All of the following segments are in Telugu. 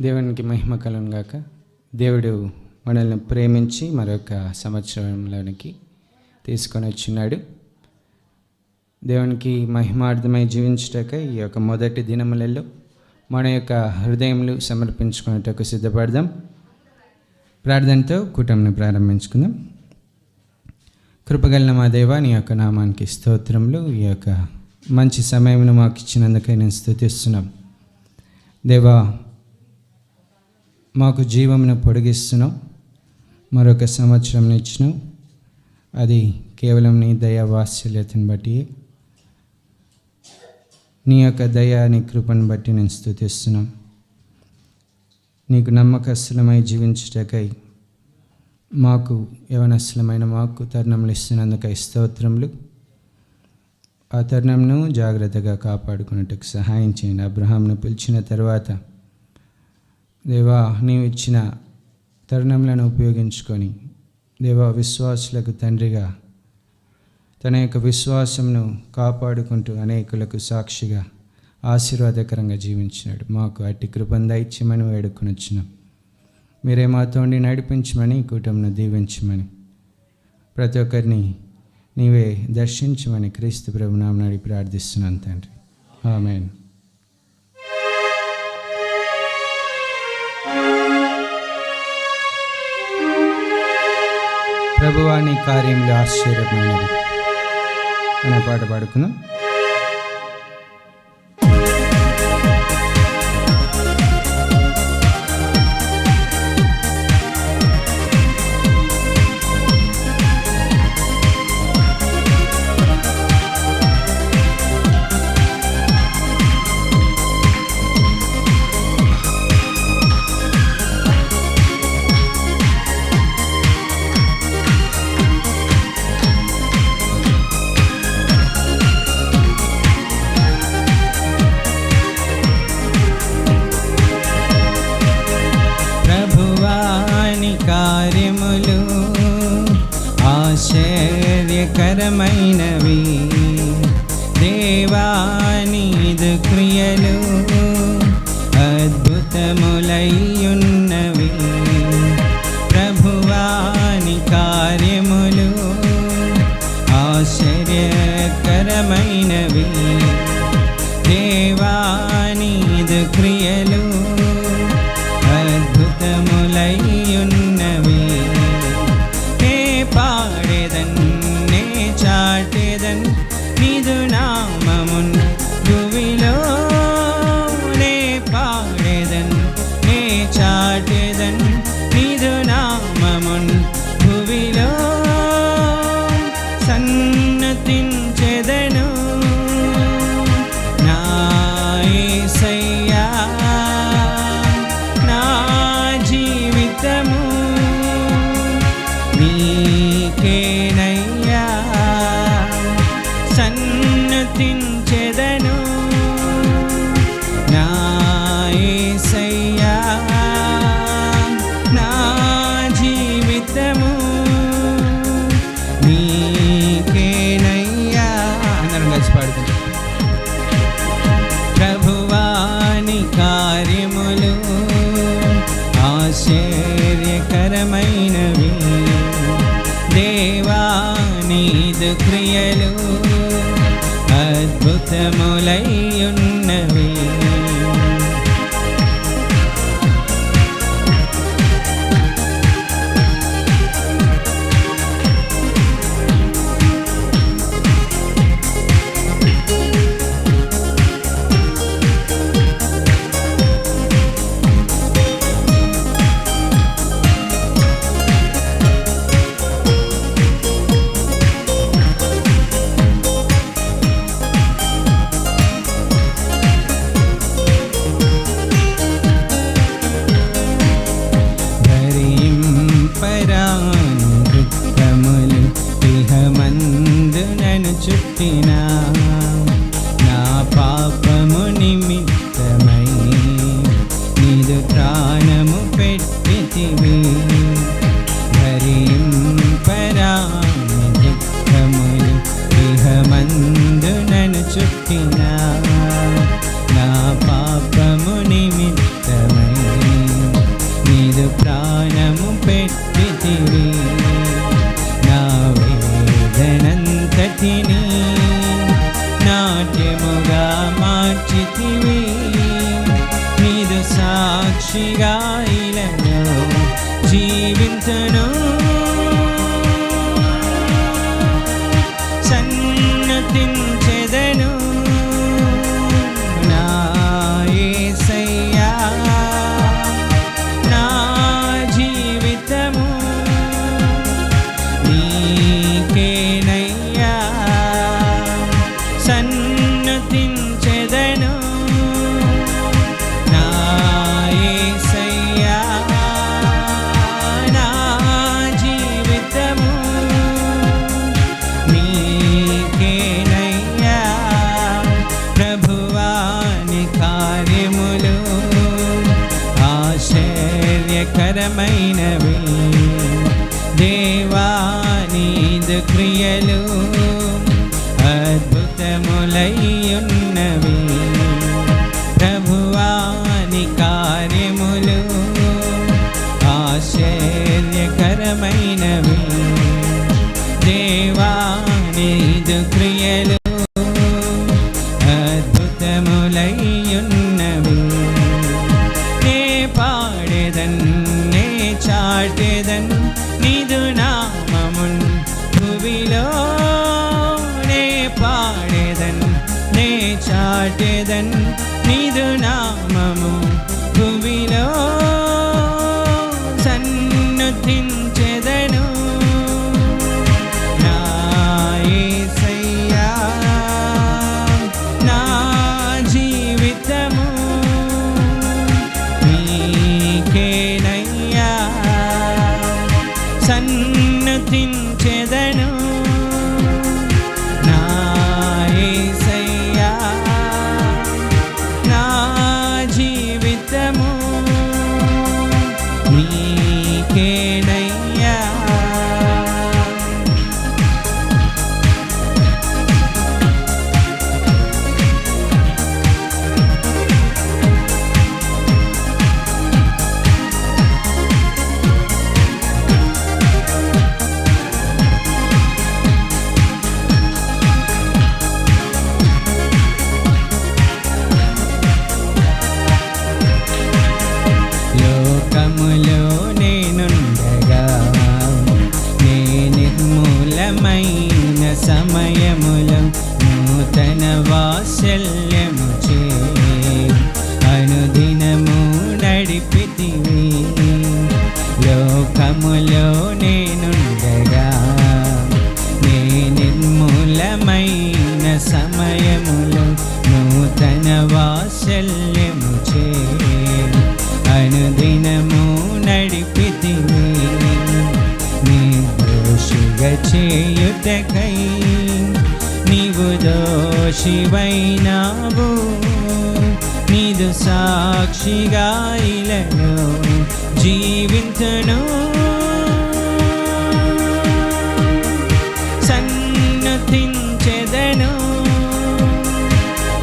దేవునికి మహిమ కలుగును గాక. దేవుడు మనల్ని ప్రేమించి మరొక సంవత్సరంలోనికి తీసుకొని వచ్చినాడు. దేవునికి మహిమార్థమై జీవించుటకై ఈ యొక్క మొదటి దినములలో మన యొక్క హృదయములు సమర్పించుకునేటకు సిద్ధపడదాం. ప్రార్థనతో కూటమిని ప్రారంభించుకుందాం. కృపగలిగిన మా దేవా, నీ యొక్క నామానికి స్తోత్రములు. ఈ యొక్క మంచి సమయమును మాకు ఇచ్చినందుకై నేను స్తుతిస్తున్నాం. దేవా, మాకు జీవమును పొడిగిస్తున్నావు, మరొక సంవత్సరం ఇచ్చినావు. అది కేవలం నీ దయా వాత్సల్యతను బట్టి, నీ యొక్క దయా నీ కృపను బట్టి నేను స్తుతిస్తున్నాం. నీకు నమ్మకస్తులమై జీవించుటకై మాకు యవనస్తులమైన మాకు తరుణములు ఇస్తున్నందుకై స్తోత్రములు. ఆ తరుణంను జాగ్రత్తగా కాపాడుకున్నట్టుకు సహాయం చేయండి. అబ్రహాంను పిలిచిన తర్వాత దేవా, నీవు ఇచ్చిన తరుణములను ఉపయోగించుకొని దేవా విశ్వాసులకు తండ్రిగా తన యొక్క విశ్వాసమును కాపాడుకుంటూ అనేకులకు సాక్షిగా ఆశీర్వాదకరంగా జీవించినాడు. మాకు అట్టి కృపను దయచేయమని వేడుకొని వచ్చినాం. మీరే మాతో ఉండి నడిపించమని, కూటమిని దీవించమని, ప్రతి ఒక్కరిని నీవే దర్శించమని క్రీస్తు ప్రభు నామమున అడిగి ప్రార్థిస్తున్నాను తండ్రి. ఆమేన్. ప్రభువా, నీ కార్యములు ఆశ్చర్యమైనవి అనే పాట పాడుకుందాం. కార్యములు ఆశ్చర్యకరమైనవి, దేవానిదు క్రియలు అద్భుతములైయున్నవి. ప్రభువాని కార్యములు ఆశ్చర్యకరమైనవి, దేవానిదు క్రియలు అద్భుతములైయున్నవి. నే పాడేదన్, నే చాటేదన్ నీదు నామమున్ భువిలో. నే పాడేదన్, నే చాటేదన్ నీదు నామమున్ భువిలో. సన్నతించెదను నా యేసయ్యా, నీకేనయ్యా. సన్నతించెదను నా యేసయ్యా, నా జీవితము నీకేనయ్యా. అందరం కలిసి పాడుకుంటాం. ప్రభువాని కార్యములు ఆశ్చర్యకరమైనవి, దేవానిదు క్రియలు అద్భుతములైయున్నవి. చుట్టినా నా పాపము నిమిత్తమై నీదు ప్రాణము పెట్టితివి. భరింపరాని దుఃఖములు ఇహమందు నన్ను చుట్టినా నా పాపము నిమిత్తమై భూమిని నాట్యముగా మార్చితివి. నీదు సాక్షిగా ఇలను జీవింతును. సన్నతించెదను నా యేసయ్యా. నా జీవితము నీకేనయ్యా. సన్నతించెదను నా యేసయ్యా. నా జీవితము నీకేనయ్యా. ప్రభువా నీ కార్యములు ఆశ్చర్యకరమైనవి. దేవా నీదు క్రియలు అద్భుతములై ఉన్నవి. ప్రభువా నీ కార్యములు ఆశ్చర్యకరమైనవి. దేవా నీదు క్రియలు అద్భుతములై ఉన్నవి. నే పాడెదన్ నే చాటెదన్ నీదు నామమున్ భువిలో. నే పాడెదన్ నే చాటెదన్ నీదు నామము భువిలో. సన్నతించెదను నా యేసయ్యా. నా జీవితము నీకేనయ్యా. సన్నతించెదను నా యేసయ్యా. నా జీవితము నీకేనయ్యా. లోకములో నేనుండగా నే నిర్మూలమైన సమయములో నూతన వాత్సల్యము చే అనుదినము నడిపితివి. లోకములో నేనుండగా నే నిర్మూలమైన సమయములో నూతన వాత్సల్యము చే అనుదినము నడిపితివి. నిర్దోషిగా చేయుటకై నీవు దోషివైనావు. నీదు సాక్షిగా ఇలను జీవింతును. సన్నతించెదను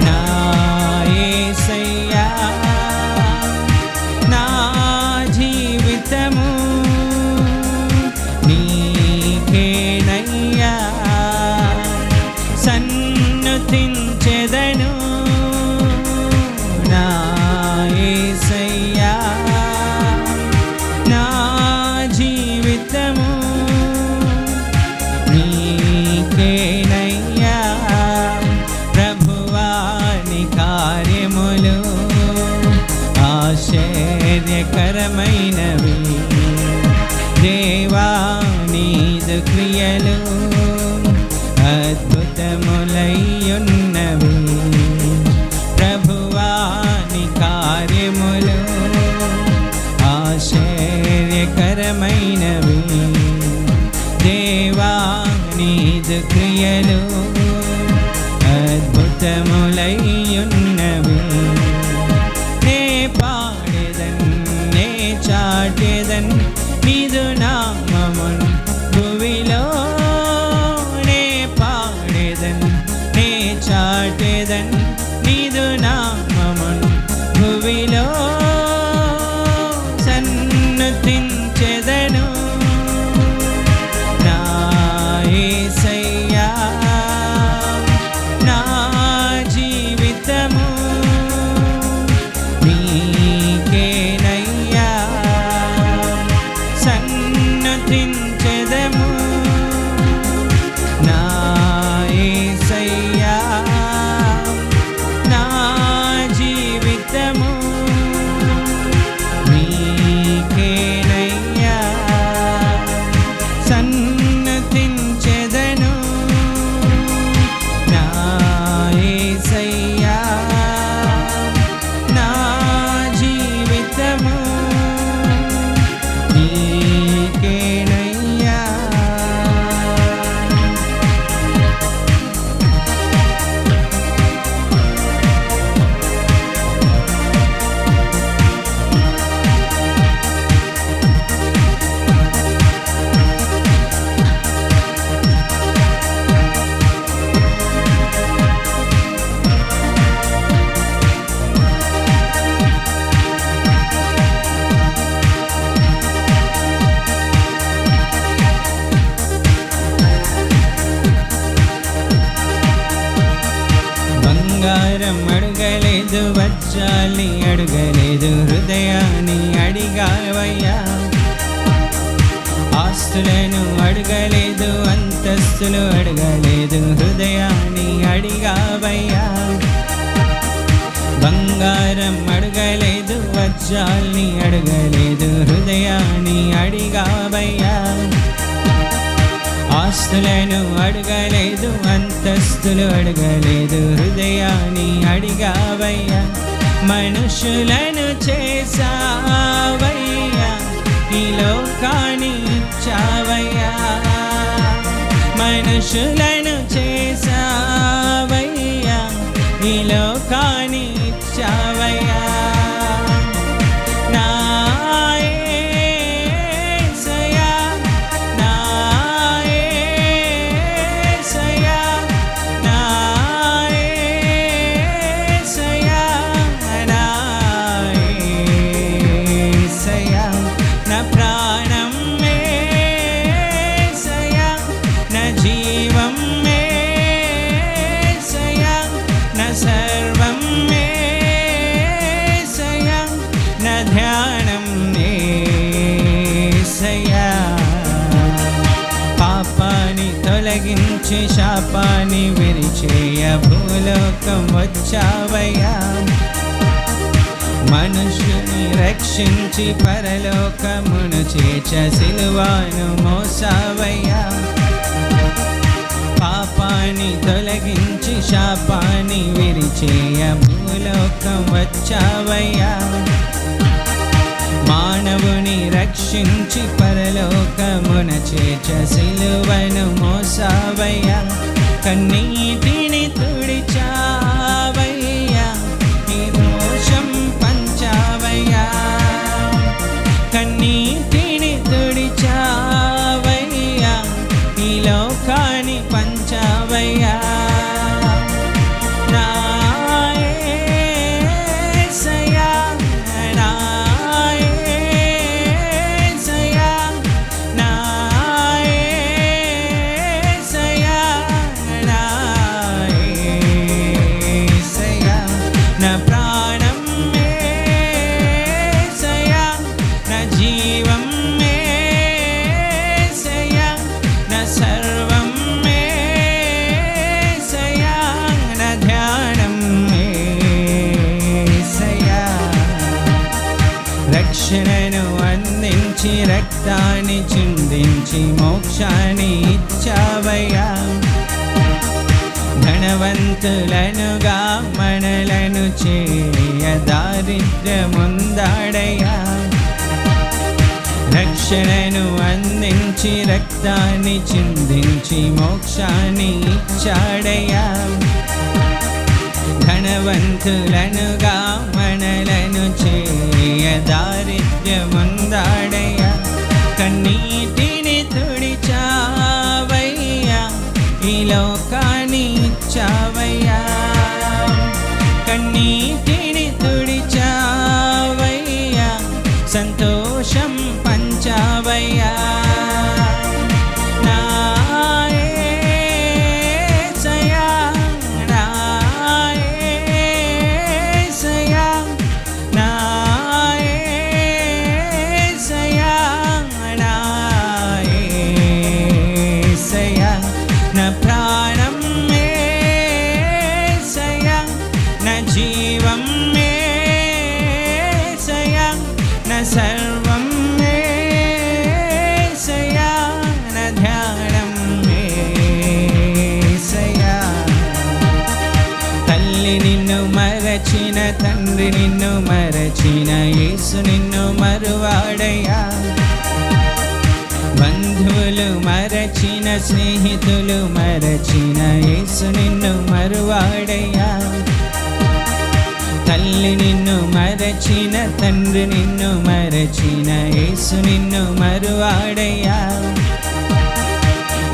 నా యేసయ్యా. నా జీవితము నీకేనయ్యా. సన్నతించెదను నా యేసయ్యా. నా జీవితము నీకేనయ్యా. ప్రభువా నీ కార్యములు ఆశ్చర్యకరమైనవి. దేవా నీదు క్రియలు అద్భుతములై ఉన్నవి. ప్రభువా నీ కార్యములు ఆశ్చర్యకరమైనవి. దేవా నీదు క్రియలు అద్భుతములై ఉన్నవి. నే పాడెదన్ నే చాటెదన్ నీదు నామమున్ భువిలో. నే పాడెదన్ నే చాటెదన్ నీదు నామమున్ భువిలో. సన్నతించెదను నా యేసయ్యా. బంగారం అడగలేదు, వజ్రాల్ని అడగలేదు, హృదయాన్ని అడిగావయ్యా. ఆస్తులను అడగలేదు, అంతస్తులు అడగలేదు, హృదయాన్ని అడిగావయ్యా. బంగారం అడగలేదు, వజ్రాల్ని అడగలేదు, హృదయాన్ని అడిగావయ్యా. ఆస్తులను అడగలేదు, అంతస్తులు అడగలేదు, హృదయాన్ని అడిగావయ్యా. మనుషులను చేసావయ్యా, ఈ లోకాన్ని ఇచ్చావయ్యా. మనుషులను చేసావయ్యా, ఈ లోకాన్ని ఇచ్చావయ్యా. తొలగించి శాపాన్ని విరిచేయ భూలోకం వచ్చావయ్యా. మనుషుని రక్షించి పరలోకమును చేర్చ సిలువను మోసావయ్యా. పాపాన్ని తొలగించి శాపాన్ని విరిచేయ భూలోకం వచ్చావయ్యా. మానవుని రక్షించి పరలోకమున చేర్చ సిలువను మోసావయ్యా. కన్నీటిని తుడిచావయ్యా, ఈ దోషం పంచావయ్యా. కన్నీటిని తుడిచావయ్యా, ఈ లోకాన్ని పంచావయ్యా. రక్షణను అందించి రక్తాన్ని చిందించి మోక్షాన్ని ఇచ్చావయ్యా. ధనవంతులనుగా మనలను చేయ దారిద్ర్యముందాడయ్యా. రక్షణను అందించి రక్తాన్ని చిందించి మోక్షాన్ని ఇచ్చాడయ్యా. ధనవంతులనుగా మనలను చేయ దారిద్ర్యముందాడయ్యా. కన్నీటిని తుడిచావయ్యా, ఈ లోకాన్ని ఇచ్చావయ్యా. కన్నీటిని తుడిచావయ్యా, సంతోషం పంచావయ్యా. సర్వం ఏసయ్యా, నా ధ్యానం ఏసయ్యా. తల్లి నిన్ను మరచిన, తండ్రి నిన్ను మరచిన, యేసు నిన్ను మరువాడయ్యా. బంధువులు మరచిన, స్నేహితులు మరచిన, యేసు నిన్ను మరువాడయ్యా. తల్లి నిన్ను మరచిన, తండ్రి నిన్ను మరచిన, యేసు నిన్ను మరువాడయ్యా.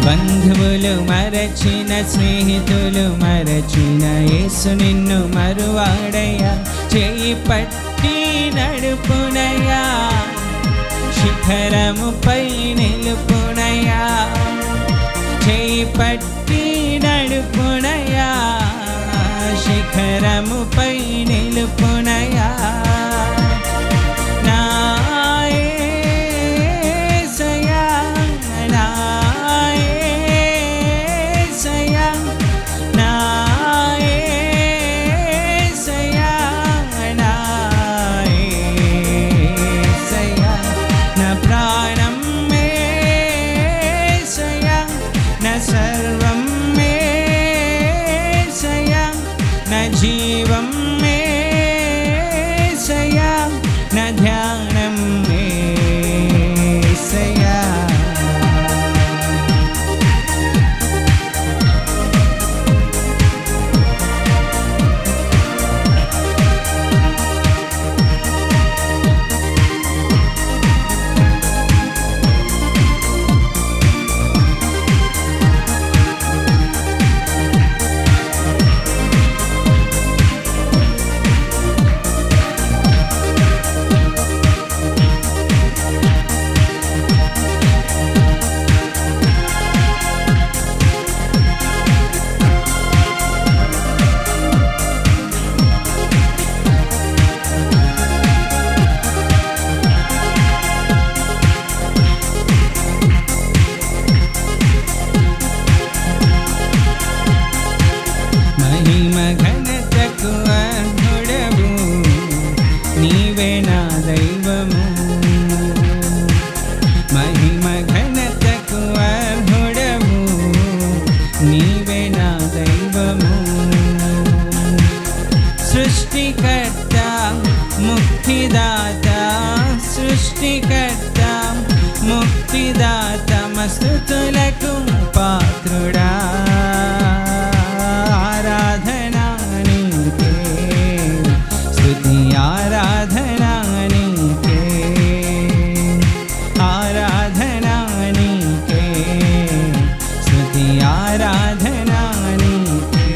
బంధువులు మరచిన, స్నేహితులు మరచిన, యేసు నిన్ను మరువాడయ్యా. చేయి పట్టి నడుపునయ్యా, శిఖరముపై నిలుపునయ్యా. చేయి పట్టి నడుపునయ్యా, శిఖరము జీవం యేసయ్యా, నా ధ్యానం యేసయ్యా. మహిమ ఘనతకు అర్హుడవు, నీవే నా దైవము. మహిమ ఘనతకు అర్హుడవు, నీవే నా దైవము. సృష్టికర్త ముక్తిదాత, సృష్టికర్త ముక్తిదాత, మస్తుతులకు పాత్రుడా. ఆరాధనా నీకే, స్తుతి ఆరాధనా నీకే, ఆరాధనా నీకే, స్తుతి ఆరాధనా నీకే.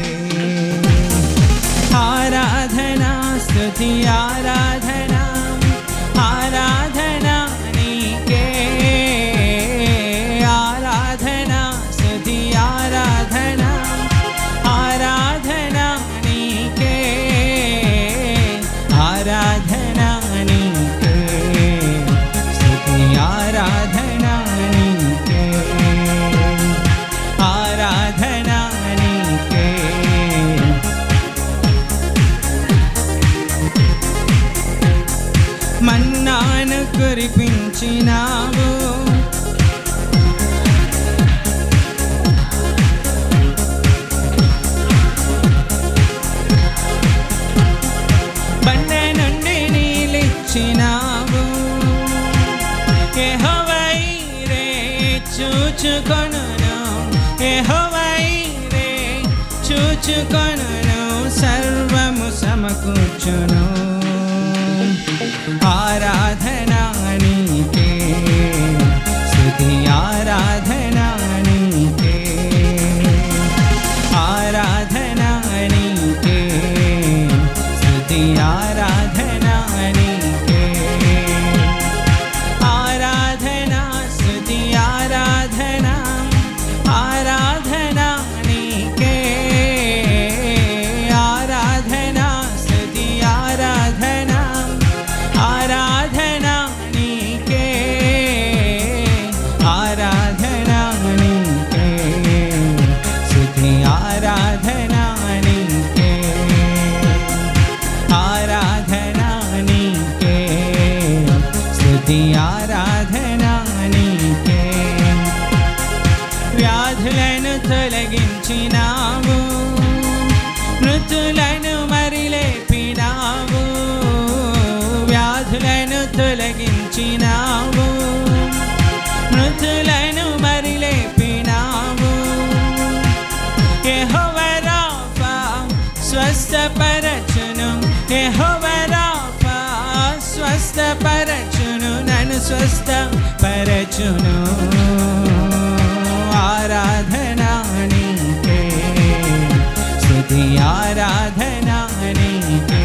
ఆరాధనా స్తుతి ఆరాధనా, ఆరాధనా నీకే, ఆరాధనా స్తుతి ఆరాధనా, ఆరాధనా నీకే, ఆరాధనా నీకే, స్తుతి ఆరాధనా నీకే, ఆరాధనా నీకే. మన్నాను కురిపించినావు, బండ నుండి నీళ్ళిచ్చినావు. యెహోవా యీరే చూచుకొనును, యెహోవా యీరే చూచుకొనును, సర్వము సమకూర్చును. ఆరాధనా నీకే, స్తుతి ఆరాధనా నీకే, ఆరాధనా నీకే, స్తుతి ఆరాధనా నీకే, ఆరాధనా స్తుతి ఆరాధనా, ఆరాధనా నీకే, ఆరాధనా స్తుతి ఆరాధనా, ఆరాధనా నీకే, ఆరాధనా నీకే, స్తుతి ఆరాధనా నీకే, ఆరాధనా నీకే, స్తుతి ఆరాధనా నీకే. వ్యాధులను తొలగించినావు, మృతులను మరిలేపినావు. వ్యాధులను తొలగించినావు, మృతులను మరిలేపినావు. యెహోవా రాఫా స్వస్థపరచును, యెహోవా రాఫా స్వస్థపరచును, నన్ను స్వస్థపరచును. ఆరాధనా నీకే, స్తుతి ఆరాధనా నీకే,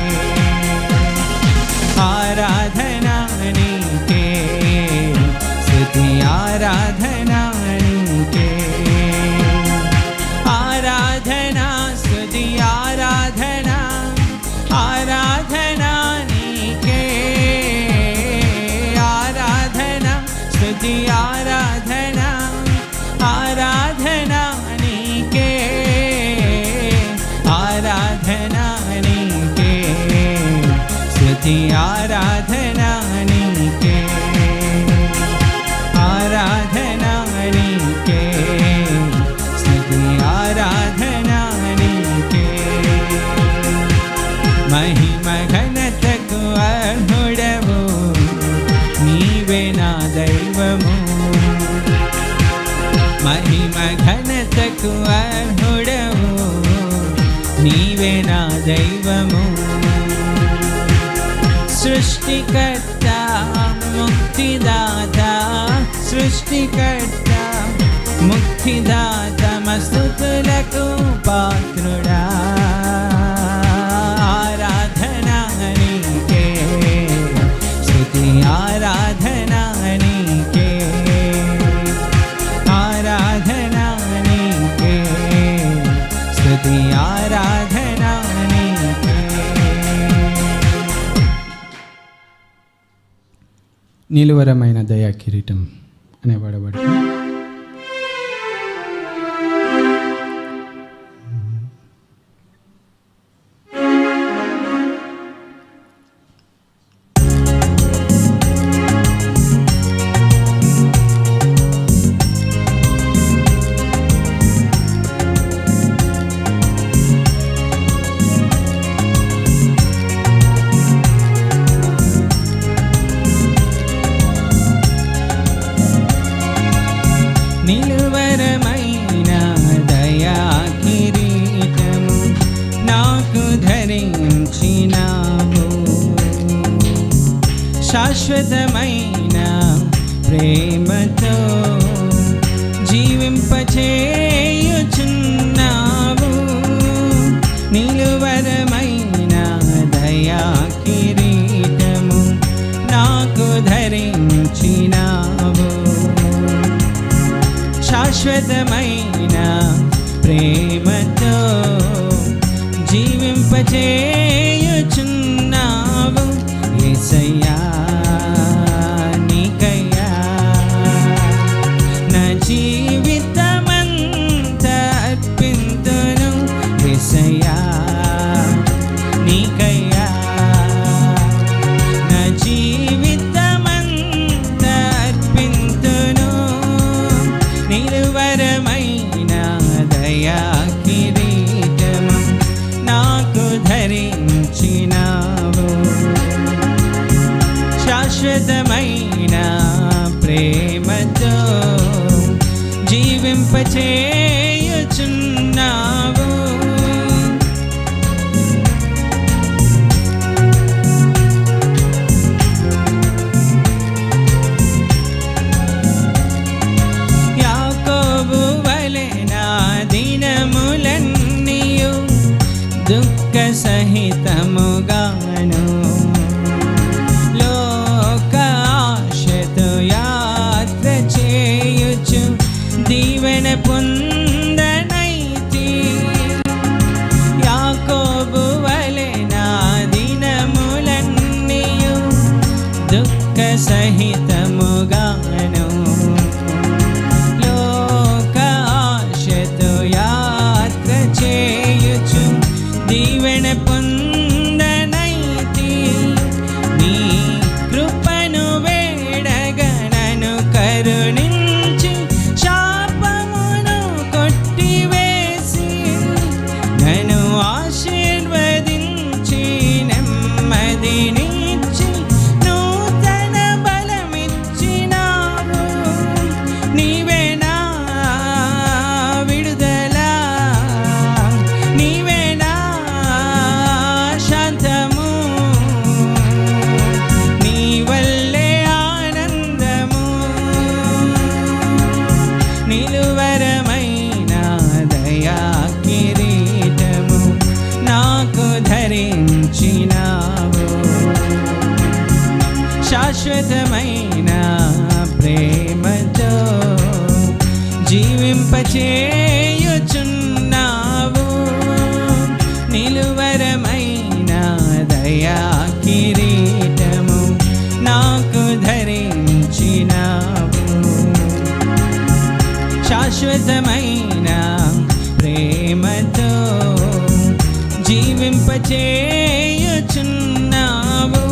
ఆరాధనా నీకే, స్తుతి ఆరాధనా నీకే, ఆరాధనా స్తుతి ఆరాధనా, ఆరాధనా నీకే, ఆరాధనా స్తుతి ఆరాధనా, నీవే నా దైవము. సృష్టికర్త ముక్తిదాత, సృష్టికర్త ముక్తిదాత, మస్తుతులకు పాత్రుడా. ఆరాధనా నీకే, స్తుతి ఆరాధనా నీకే, ఆరాధనా నీకే, స్తుతి ఆరాధనా నీకే. నిలువరమైన దయా కిరీటం అనే పడబడుతుంది. నిలువరమైన దయా కిరీటము నాకు ధరించినావు. శాశ్వతమైన ప్రేమతో జీవింపచేయుచున్నావు. నిలువరమైన దయా కిరీటము నాకు ధరించినావు. శాశ్వతమైన ప్రేమతో జీవింపచేయుచున్నావు. యేసయ్యా నీకయ్యా నా జీవితమంతా అర్పింతును. యేసయ్యా నీకయ్యా నా జీవితమంతా అర్పింతును. నిలువరమైన దయా కిరీటము నాకు ధరించినావు. శాశ్వతమైన ప్రేమతో జీవింపచేయుచున్నావు. దినములన్నీయు దుఃఖ సహితముగాను లోకాశతో యాత్ర చేయుచు దీవెన పొందనైతి. యాకోబు వలె నా దినములన్నీయు దుఃఖ సహితముగాను చేయుచు దీవెన పొందనైతి. నీ కృపను వేడగనను కరుణించి శాపమును కొట్టివేసి నన్ను ఆశీర్వదించి నెమ్మదినిచ్చి నూతన బలమిచ్చినావు. నీవే నా విడుదల, నీవే నా శాంతము, నీ వల్లే ఆనందము. నిలువరమైన దయా కిరీటము నాకు ధరించినావు. శాశ్వతమైన ప్రేమతో జీవింపచేయుచున్నావు. నిలువరమైన దయా కిరీటము నాకు ధరించినావు. శాశ్వతమైన ప్రేమతో జీవింపచేయుచున్నావు.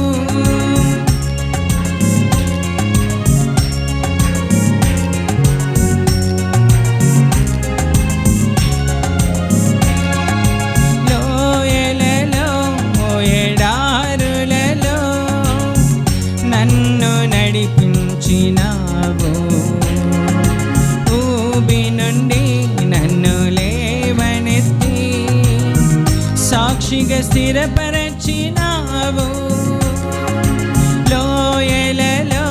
లోయలలో ఎడారులలో నన్ను నడిపించినావు. ఊబి నుండి నన్ను లేవనెత్తి సాక్షిగా స్థిరపరచినావు. లోయలలో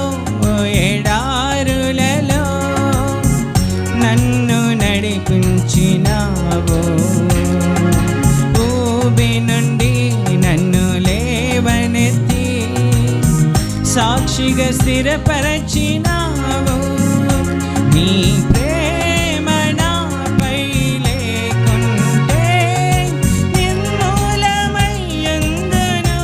ఎడారులలో నన్ను నడిపించినావు. ఊబి నుండి నన్ను లేవనెత్తి సాక్షిగా స్థిరపరచినావు. నీ ప్రేమ నాపై లేకుంటే నిర్మూలమయ్యుందును.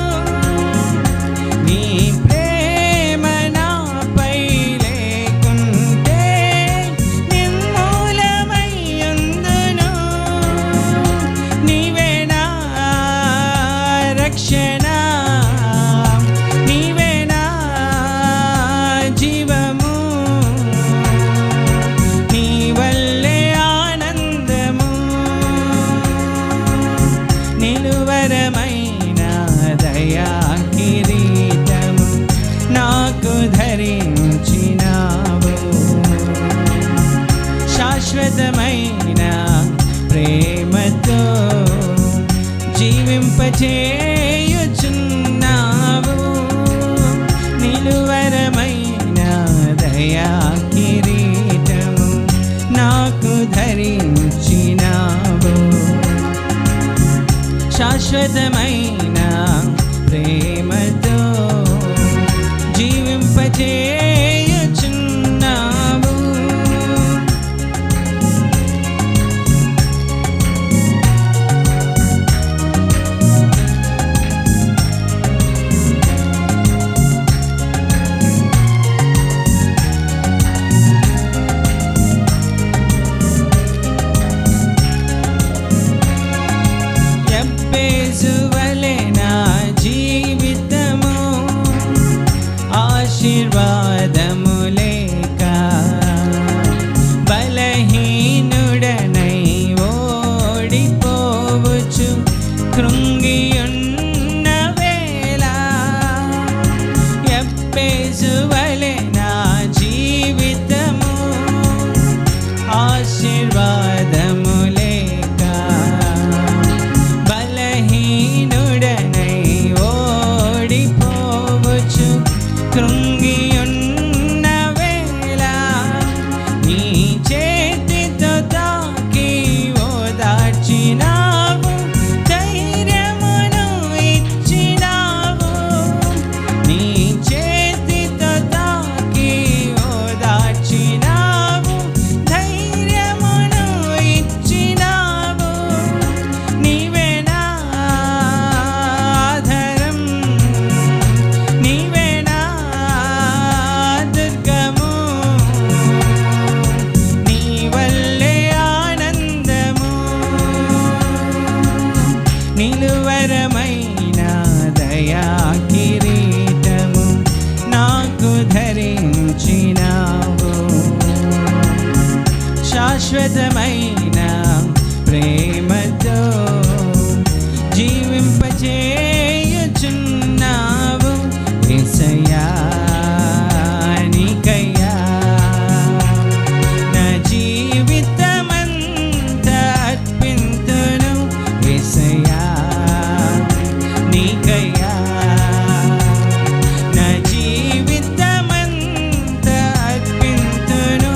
నీ ప్రేమ నాపై లేకుంటే నిర్మూలమయ్యుందును. నీవే నా రక్షణ, నీవే నా జీవము, నీ వల్లే ఆనందము. నిలువరమైన దయా కిరీటము నాకు ధరించినావు. శాశ్వతమైన ప్రేమతో జీవింపచేయుచున్నావు. నిలువరమైన దయా కిరీటము నాకు ధరించినావు. శాశ్వతమైన ప్రేమతో జీవింపచేయుచున్నావు. ఎబ్బేసు వలె నా జీవితము ఆశీర్వాదము లేక బలహీనుడనై ఓడిపోవచ్చు కృంగియున్న వేళ. ఎబ్బేసు వలె నా జీవితము ఆశీర్వాదము లేక బలహీనుడనై ఓడిపోవచ్చు కృంగియున్న వేళ. నీ చేతితో తాకి ఓదార్చినావు, ధైర్యమును ఇచ్చినావు. నీ చేతితో తాకి ఓదార్చినావు, ధైర్యమును ఇచ్చినావు. నీవే నా ఆధారం, నీవే నా దుర్గము, నీ వల్లే ఆనందము. నిలువరమైన దయా కిరీటము నాకు ధరించినావు. శాశ్వతమైన ప్రేమతో జీవింపచేయుచున్నావు. యేసయ్యా నీకయ్యా నా జీవితమంతా అర్పింతును. యేసయ్యా నీకయ్యా నా జీవితమంతా అర్పింతును.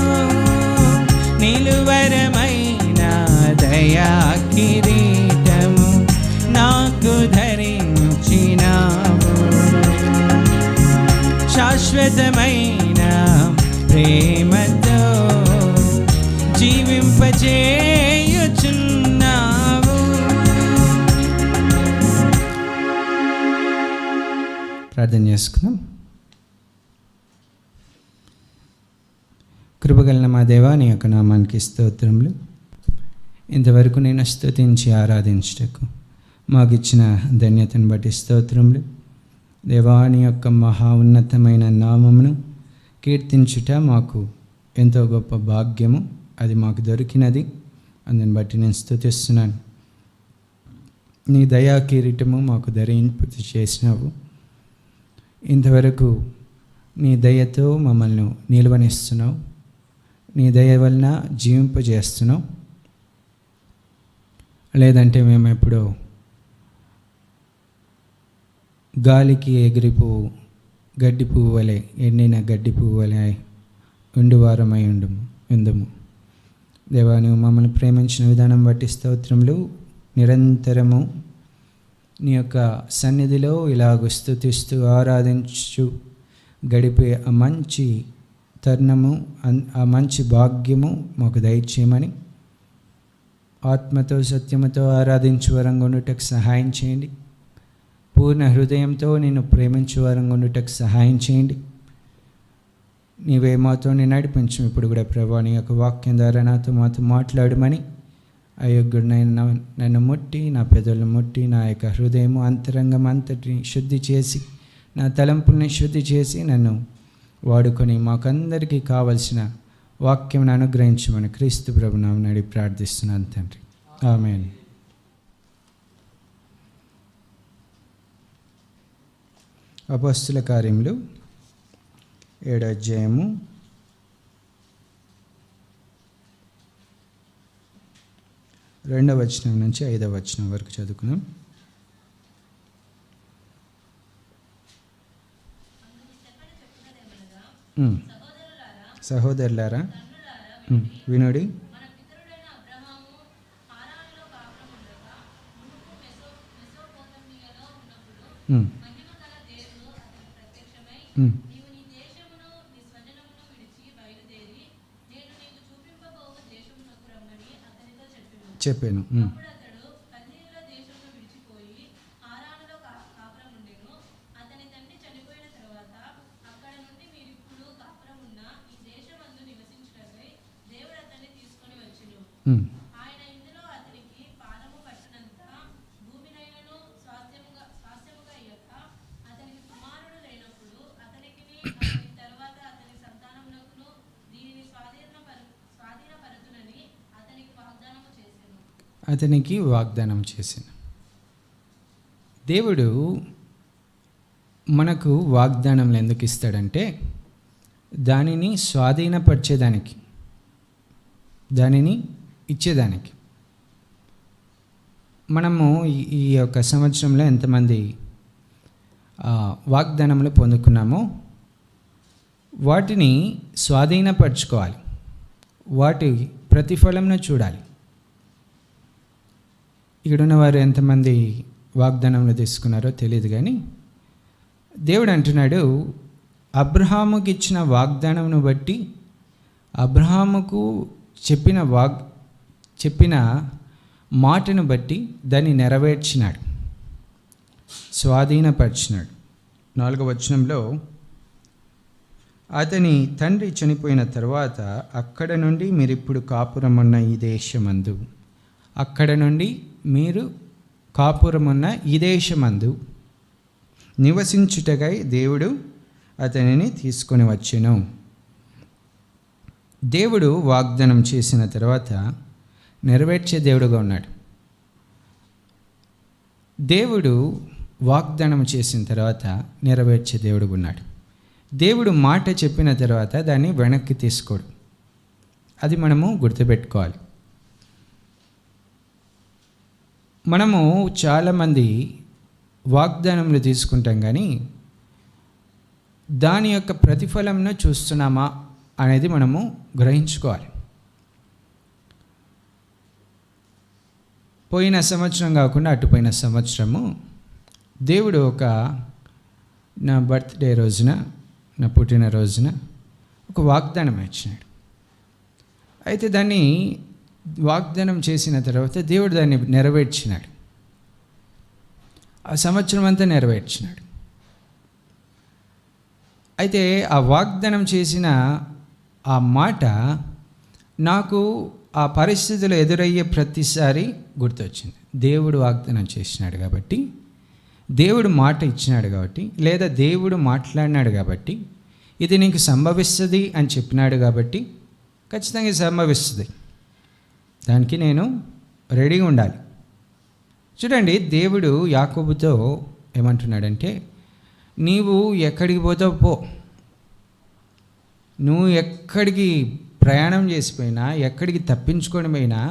నిలువరమైన దయా కిరీటము నాకు ధరించినావు. శాశ్వతమైన ప్రేమతో జీవింపచేయుచున్నావు. ప్రార్థన చేసుకుందాం. కృపగలన మా దేవా, నీ యొక్క నామానికి స్తోత్రములు. ఇంతవరకు నేను స్తుతించి ఆరాధించుటకు మాకు ఇచ్చిన ధన్యతను బట్టి స్తోత్రములు. దేవా, నీ యొక్క మహా ఉన్నతమైన నామమును కీర్తించుట మాకు ఎంతో గొప్ప భాగ్యము. అది మాకు దొరికినది. అందుని బట్టి నేను స్తుతిస్తున్నాను. నీ దయా కిరీటము మాకు ధరింపు చేసినావు. ఇంతవరకు నీ దయతో మమ్మల్ని నిలువనిస్తున్నావు. నీ దయ వలన జీవింపజేస్తున్నావు. లేదంటే మేము ఎప్పుడో గాలికి ఎగిరి పువ్వు, గడ్డి పువ్వు వలె, ఎండిన గడ్డి పువ్వు వలె ఉండువారమై ఉందుము. దేవా, నువ్వు మమ్మల్ని ప్రేమించిన విధానం బట్టి స్తోత్రములు. నిరంతరము నీ యొక్క సన్నిధిలో ఇలాగ స్తుతిస్తూ ఆరాధించు గడిపే ఆ మంచి తరుణము, ఆ మంచి భాగ్యము మాకు దయచేయమని, ఆత్మతో సత్యముతో ఆరాధించు వరంగా ఉండుటకు సహాయం చేయండి. పూర్ణ హృదయంతో నిన్ను ప్రేమించు వరంగా ఉండుటకు సహాయం చేయండి. నీవే మాతో నడిపించు. ఇప్పుడు కూడా ప్రభా, నీ యొక్క వాక్యం ద్వారా మాతో మాట్లాడమని, అయోగ్యుడినైనా నన్ను ముట్టి, నా పెదవులను ముట్టి, నా యొక్క హృదయము అంతరంగం అంతటిని శుద్ధి చేసి, నా తలంపుల్ని శుద్ధి చేసి నన్ను వాడుకొని మాకందరికీ కావలసిన వాక్యం అనుగ్రహించమని క్రీస్తు ప్రభునామమున అడిగి ప్రార్థిస్తున్నాను తండ్రి. ఆమేన్. అపొస్తలుల కార్యములు 7వ అధ్యాయము 2వ వచనం నుంచి 5వ వచనం వరకు చదువుకున్నాం. సహోదరులారా వినుడి. చెప్పాను. అతనికి వాగ్దానం చేసిన దేవుడు మనకు వాగ్దానంలు ఎందుకు ఇస్తాడంటే, దానిని స్వాధీనపరిచేదానికి, దానిని ఇచ్చేదానికి. మనము ఈ యొక్క సంవత్సరంలో ఎంతమంది వాగ్దానములు పొందుకున్నామో వాటిని స్వాధీనపరచుకోవాలి, వాటి ప్రతిఫలంను చూడాలి. ఇక్కడున్న వారు ఎంతమంది వాగ్దానంలో తీసుకున్నారో తెలియదు, కానీ దేవుడు అంటున్నాడు, అబ్రహాముకి ఇచ్చిన వాగ్దానమును బట్టి, అబ్రహాముకు చెప్పిన మాటను బట్టి దాన్ని నెరవేర్చినాడు, స్వాధీనపరిచినాడు. 4వ వచనంలో, అతని తండ్రి చనిపోయిన తర్వాత అక్కడ నుండి మీరిప్పుడు కాపురమున్న ఈ దేశమందు, అక్కడ నుండి మీరు కాపురమున్న ఈ దేశమందు నివసించుటకై దేవుడు అతనిని తీసుకొని వచ్చెను. దేవుడు వాగ్దానం చేసిన తర్వాత నెరవేర్చే దేవుడుగా ఉన్నాడు. దేవుడు వాగ్దానం చేసిన తర్వాత నెరవేర్చే దేవుడుగా ఉన్నాడు. దేవుడు మాట చెప్పిన తర్వాత దాన్ని వెనక్కి తీసుకోడు. అది మనము గుర్తుపెట్టుకోవాలి. మనము చాలామంది వాగ్దానములు తీసుకుంటాం, కానీ దాని యొక్క ప్రతిఫలంను చూస్తున్నామా అనేది మనము గ్రహించుకోవాలి. పోయిన సంవత్సరం కాకుండా అటుపోయిన సంవత్సరము దేవుడు నా బర్త్డే రోజున, నా పుట్టినరోజున ఒక వాగ్దానం ఇచ్చినాడు. అయితే దాన్ని వాగ్దానం చేసిన తర్వాత దేవుడు దాన్ని నెరవేర్చినాడు. ఆ సంవత్సరం అంతా నెరవేర్చినాడు. అయితే ఆ వాగ్దానం చేసిన ఆ మాట నాకు ఆ పరిస్థితులు ఎదురయ్యే ప్రతిసారి గుర్తొచ్చింది. దేవుడు వాగ్దానం చేసినాడు కాబట్టి, దేవుడు మాట ఇచ్చినాడు కాబట్టి, లేదా దేవుడు మాట్లాడినాడు కాబట్టి, ఇది నీకు సంభవిస్తుంది అని చెప్పినాడు కాబట్టి ఖచ్చితంగా సంభవిస్తుంది. దానికి నేను రెడీగా ఉండాలి. చూడండి, దేవుడు యాకోబుతో ఏమంటున్నాడంటే, నీవు ఎక్కడికి పోతావు పో, నువ్వు ఎక్కడికి ప్రయాణం చేసిపోయినా, ఎక్కడికి తప్పించుకొని పోయినా,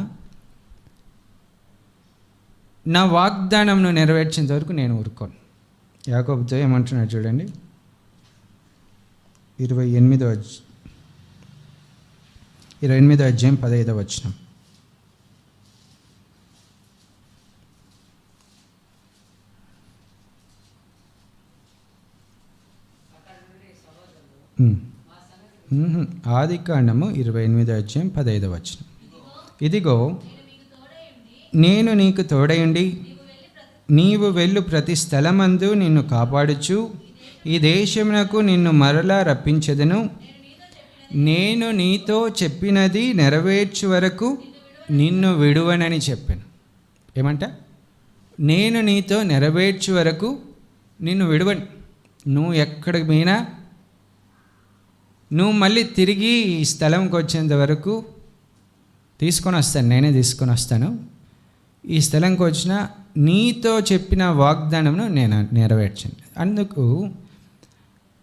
నా వాగ్దానంను నెరవేర్చేంత వరకు నేను ఊరుకోను. యాకోబుతో ఏమంటున్నాడు చూడండి, 28వ అధ్యాయం 15వ వచనం. ఆదికాండము 28వ అధ్యాయం 15వ వచనం. ఇదిగో నేను నీకు తోడయుండి నీవు వెళ్ళు ప్రతి స్థలమందు నిన్ను కాపాడుచు ఈ దేశమునకు నిన్ను మరలా రప్పించెదను. నేను నీతో చెప్పినది నెరవేర్చు వరకు నిన్ను విడువనని చెప్పాను. ఏమంట? నేను నీతో నెరవేర్చు వరకు నిన్ను విడువను. నువ్వు ఎక్కడికి పోయినా, నువ్వు మళ్ళీ తిరిగి ఈ స్థలంకి వచ్చేంత వరకు నేనే తీసుకొని వస్తాను. ఈ స్థలంకి వచ్చిన నీతో చెప్పిన వాగ్దానంను నేను నెరవేర్చాను. అందుకు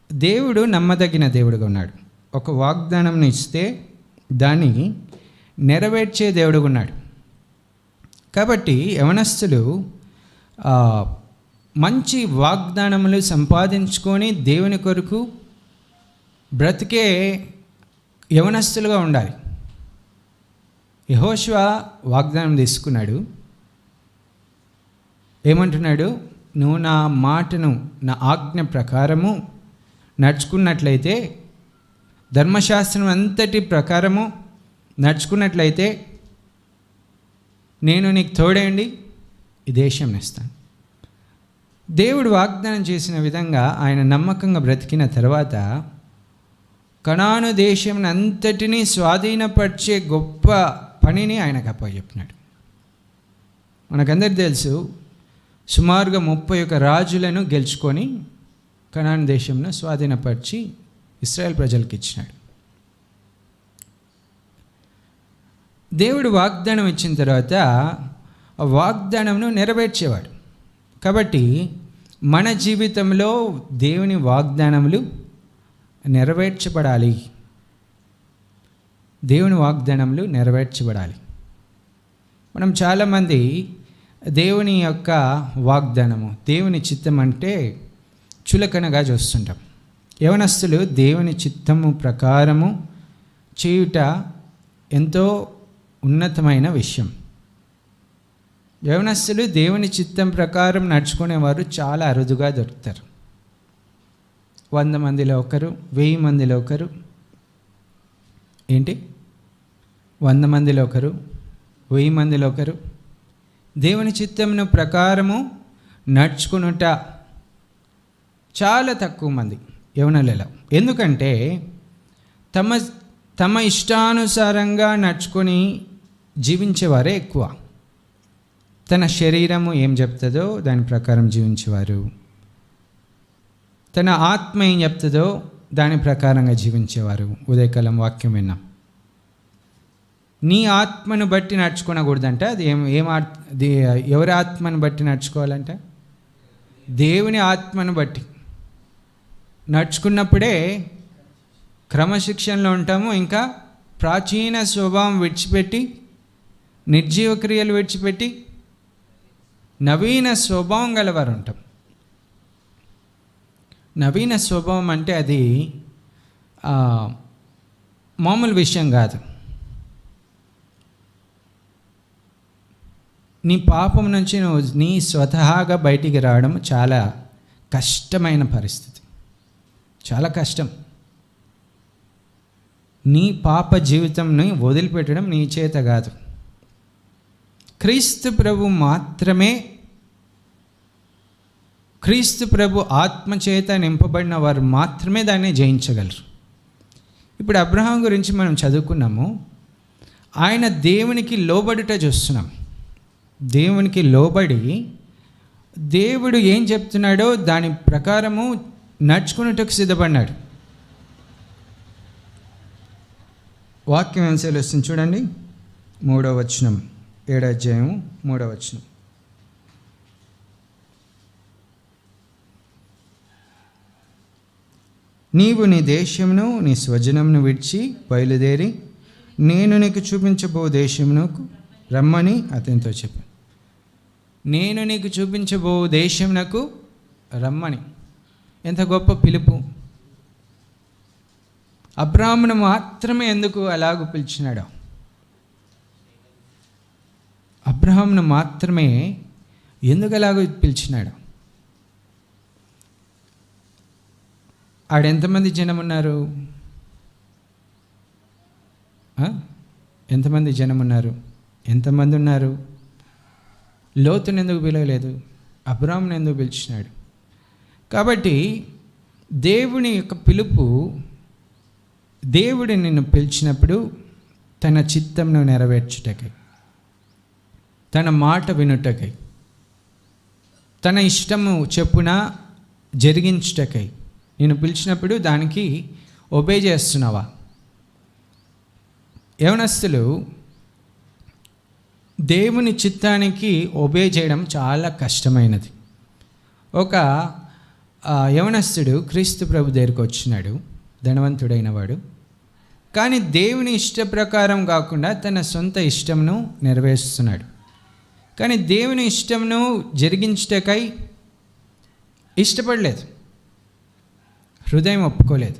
దేవుడు నమ్మదగిన దేవుడుగా ఉన్నాడు. ఒక వాగ్దానం ఇస్తే దాన్ని నెరవేర్చే దేవుడుగా ఉన్నాడు. కాబట్టి యవనస్తులు మంచి వాగ్దానములు సంపాదించుకొని దేవుని కొరకు బ్రతికే యవనస్తులుగా ఉండాలి. యెహోషువ వాగ్దానం తీసుకున్నాడు. ఏమంటున్నాడు? నువ్వు నా మాటను, నా ఆజ్ఞ ప్రకారము నడుచుకున్నట్లయితే, ధర్మశాస్త్రం అంతటి ప్రకారము నడుచుకున్నట్లయితే నేను నీకు తోడేయండి ఈ దేశం ఇస్తాను. దేవుడు వాగ్దానం చేసిన విధంగా ఆయన నమ్మకంగా బ్రతికిన తర్వాత కనాను దేశం అంతటినీ స్వాధీనపరిచే గొప్ప పనిని ఆయనకు అప్పచెప్పినాడు. మనకందరికి తెలుసు, సుమారుగా 31 రాజులను గెలుచుకొని కనాను దేశంను స్వాధీనపరిచి ఇశ్రాయేల్ ప్రజలకు ఇచ్చినాడు. దేవుడు వాగ్దానం ఇచ్చిన తర్వాత ఆ వాగ్దానంను నెరవేర్చేవాడు. కాబట్టి మన జీవితంలో దేవుని వాగ్దానములు నెరవేర్చబడాలి. దేవుని వాగ్దానములు నెరవేర్చబడాలి. మనం చాలామంది దేవుని యొక్క వాగ్దానము, దేవుని చిత్తం అంటే చులకనగా చూస్తుంటాం. యవనస్తులు దేవుని చిత్తము ప్రకారము చేయుట ఎంతో ఉన్నతమైన విషయం. యవనస్తులు దేవుని చిత్తం ప్రకారం నడుచుకునేవారు చాలా అరుదుగా దొరుకుతారు. 100 మందిలో ఒకరు, 1000 మందిలో ఒకరు. ఏంటి? 100 మందిలో ఒకరు, 1000 మందిలో ఒకరు. దేవుని చిత్తమును ప్రకారము నడుచుకునుట చాలా తక్కువ మంది యవనులలో. ఎందుకంటే తమ ఇష్టానుసారంగా నడుచుకొని జీవించేవారే ఎక్కువ. తన శరీరము ఏం చెప్తుందో దాని ప్రకారం జీవించేవారు, తన ఆత్మ ఏం చెప్తుందో దాని ప్రకారంగా జీవించేవారు. ఉదయకాలం వాక్యం విన్నాం. నీ ఆత్మను బట్టి నడుచుకోనకూడదంట. అది ఎవరి ఆత్మను బట్టి నడుచుకోవాలంట? దేవుని ఆత్మను బట్టి నడుచుకున్నప్పుడే క్రమశిక్షణలో ఉంటాము. ఇంకా ప్రాచీన స్వభావం విడిచిపెట్టి, నిర్జీవ క్రియలు విడిచిపెట్టి నవీన స్వభావం గలవారు ఉంటాం. నవీన స్వభావం అంటే అది మామూలు విషయం కాదు. నీ పాపం నుంచి నువ్వు నీ స్వతహాగా బయటికి రావడం చాలా కష్టమైన పరిస్థితి, చాలా కష్టం. నీ పాప జీవితంని వదిలిపెట్టడం నీ చేత కాదు. క్రీస్తు ప్రభు ఆత్మచేత నింపబడిన వారు మాత్రమే దాన్ని జయించగలరు. ఇప్పుడు అబ్రహాం గురించి మనం చదువుకున్నాము. ఆయన దేవునికి లోబడుట చూస్తున్నాం. దేవునికి లోబడి దేవుడు ఏం చెప్తున్నాడో దాని ప్రకారము నడుచుకున్నట్టుకు సిద్ధపడినాడు. వాక్యం ఏం సెలవుస్తుంది చూడండి. 3వ వచనం, 7వ అధ్యాయం 3వ వచనం. నీవు నీ దేశమును నీ స్వజనమును విడిచి బయలుదేరి నేను నీకు చూపించబో దేశమునకు రమ్మని అతనితో చెప్పాను. నేను నీకు చూపించబో దేశమునకు రమ్మని. ఎంత గొప్ప పిలుపు! అబ్రాహామును మాత్రమే ఎందుకు అలాగూ పిలిచినాడు? అబ్రాహామును మాత్రమే ఎందుకు అలాగూ పిలిచినాడు? ఆడెంతమంది జనం ఉన్నారు? ఎంతమంది జనం ఉన్నారు? ఎంతమంది ఉన్నారు? లోతుని ఎందుకు పిలవలేదు? అబ్రాహామును ఎందుకు పిలిచినాడు? కాబట్టి దేవుని యొక్క పిలుపు, దేవుడు నిన్ను పిలిచినప్పుడు తన చిత్తంను నెరవేర్చుటకై, తన మాట వినుటకై, తన ఇష్టము చెప్పున జరిగించుటకై నేను పిలిచినప్పుడు దానికి ఒబే చేస్తున్నావా? యవనస్తులు దేవుని చిత్తానికి ఒబే చేయడం చాలా కష్టమైనది. ఒక యవనస్తుడు క్రీస్తు ప్రభు దగ్గరికి వచ్చినాడు, ధనవంతుడైన వాడు. కానీ దేవుని ఇష్ట ప్రకారం కాకుండా తన సొంత ఇష్టంను నెరవేరుస్తున్నాడు. కానీ దేవుని ఇష్టంను జరిగించుటకై ఇష్టపడలేదు, హృదయం ఒప్పుకోలేదు.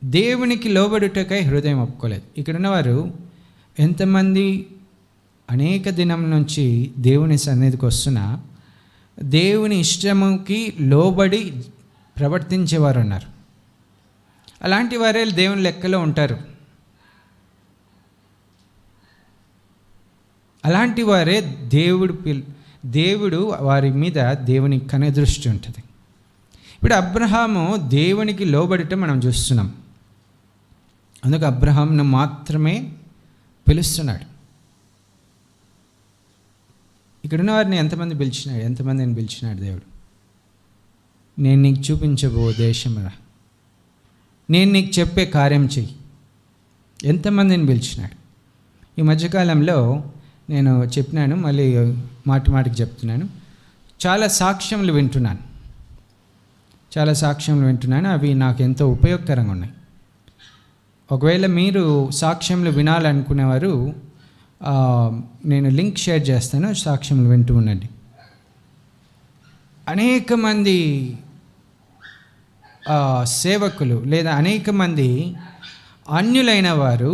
దేవునికి లోబడుటకై హృదయం ఒప్పుకోలేదు. ఇక్కడ ఉన్నవారు ఎంతమంది అనేక దినం నుంచి దేవుని సన్నిధికి వస్తున్నా దేవుని ఇష్టముకి లోబడి ప్రవర్తించేవారు ఉన్నారు. అలాంటి వారే దేవుని లెక్కలో ఉంటారు. అలాంటి వారే దేవుడు వారి మీద దేవుని కనుదృష్టి ఉంటుంది. ఇప్పుడు అబ్రహాము దేవునికి లోబడటం మనం చూస్తున్నాం. అందుకు అబ్రహామును మాత్రమే పిలుస్తున్నాడు. ఇక్కడున్న వారిని ఎంతమంది పిలిచినాడు? ఎంతమందిని పిలిచినాడు దేవుడు? నేను నీకు చూపించబో దేశంరా, నేను నీకు చెప్పే కార్యం చెయ్యి. ఎంతమందిని పిలిచినాడు? ఈ మధ్యకాలంలో నేను చెప్పినాను, మళ్ళీ మాటికి చెప్తున్నాను. చాలా సాక్ష్యములు వింటున్నాను. అవి నాకు ఎంతో ఉపయోగకరంగా ఉన్నాయి. ఒకవేళ మీరు సాక్ష్యములు వినాలనుకునేవారు నేను లింక్ షేర్ చేస్తాను, సాక్ష్యములు వింటూ ఉండండి. అనేక మంది సేవకులు లేదా అనేక మంది అన్యులైన వారు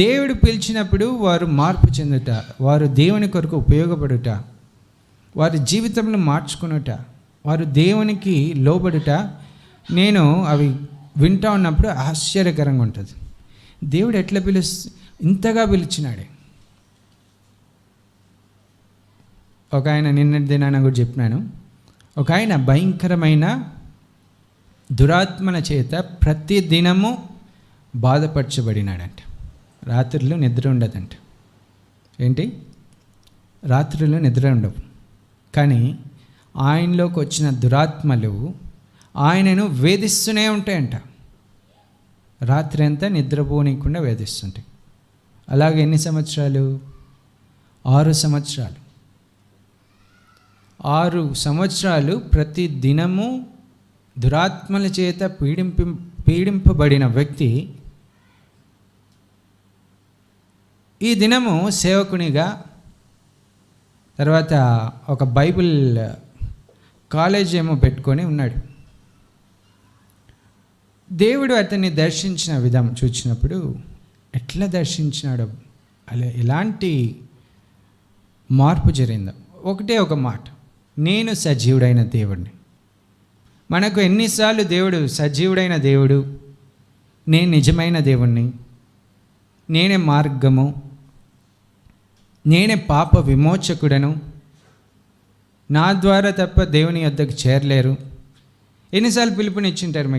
దేవుడు పిలిచినప్పుడు వారు మార్పు చెందుట, వారు దేవుని కొరకు ఉపయోగపడుట, వారి జీవితంలో మార్చుకునుట, వారు దేవునికి లోబడుట, నేను అవి వింటూ ఉన్నప్పుడు ఆశ్చర్యకరంగా ఉంటుంది. దేవుడు ఎట్లా ఇంతగా పిలిచినాడే. ఒక ఆయన నిన్నటి దినాన కూడా చెప్పినాను. ఒక ఆయన భయంకరమైన దురాత్మల చేత ప్రతి దినము బాధపరచబడినాడంట. రాత్రులు నిద్ర ఉండదంట. ఏంటి? రాత్రులు నిద్ర ఉండవు. కానీ ఆయనలోకి వచ్చిన దురాత్మలు ఆయనను వేధిస్తూనే ఉంటాయంట. రాత్రి అంతా నిద్రపోనీయకుండా వేధిస్తుంటాయి. అలాగే ఎన్ని సంవత్సరాలు? 6 సంవత్సరాలు. 6 సంవత్సరాలు ప్రతి దినము దురాత్మల చేత పీడింపబడిన వ్యక్తి ఈ దినము సేవకునిగా, తర్వాత ఒక బైబిల్ కాలేజ్ ఏమో పెట్టుకొని ఉన్నాడు. దేవుడు అతన్ని దర్శించిన విధం చూసినప్పుడు ఎట్లా దర్శించినాడో, అలా ఎలాంటి మార్పు జరిగిందో. ఒకటే ఒక మాట, నేను సజీవుడైన దేవుడిని. మనకు ఎన్నిసార్లు దేవుడు సజీవుడైన దేవుడు, నేను నిజమైన దేవుణ్ణి, నేనే మార్గము, నేనే పాప విమోచకుడను, నా ద్వారా తప్ప దేవుని వద్దకు చేరలేరు. ఎన్నిసార్లు పిలుపునిచ్చింటారు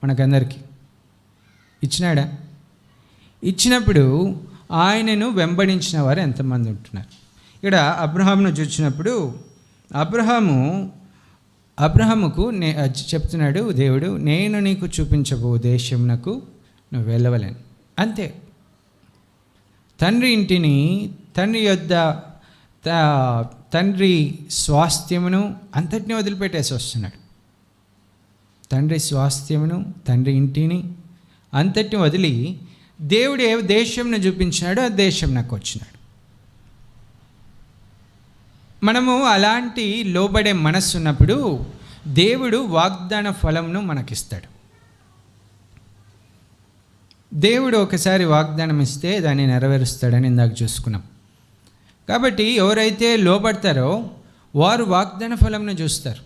మనకందరికీ ఇచ్చినాడా? ఇచ్చినప్పుడు ఆయనను వెంబడించిన వారు ఎంతమంది ఉంటున్నారు? ఇక్కడ అబ్రహామును చూసినప్పుడు అబ్రహాముకు చెప్తున్నాడు దేవుడు, నేను నీకు చూపించబో దేశమునకు నువ్వు వెళ్ళవలేను. అంతే. తండ్రి ఇంటిని, తండ్రి స్వాస్థ్యమును అంతటిని వదిలిపెట్టేసి వస్తున్నాడు. తండ్రి స్వాస్థ్యమును, తండ్రి ఇంటిని అంతటిని వదిలి దేవుడు ఏ దేశంను చూపించినాడో ఆ దేశం నాకు వచ్చినాడు. మనము అలాంటి లోబడే మనస్సు ఉన్నప్పుడు దేవుడు వాగ్దాన ఫలంను మనకిస్తాడు. దేవుడు ఒకసారి వాగ్దానం ఇస్తే దాన్ని నెరవేరుస్తాడని ఇందాక చూసుకున్నాం. కాబట్టి ఎవరైతే లోబడతారో వారు వాగ్దాన ఫలంను చూస్తారు.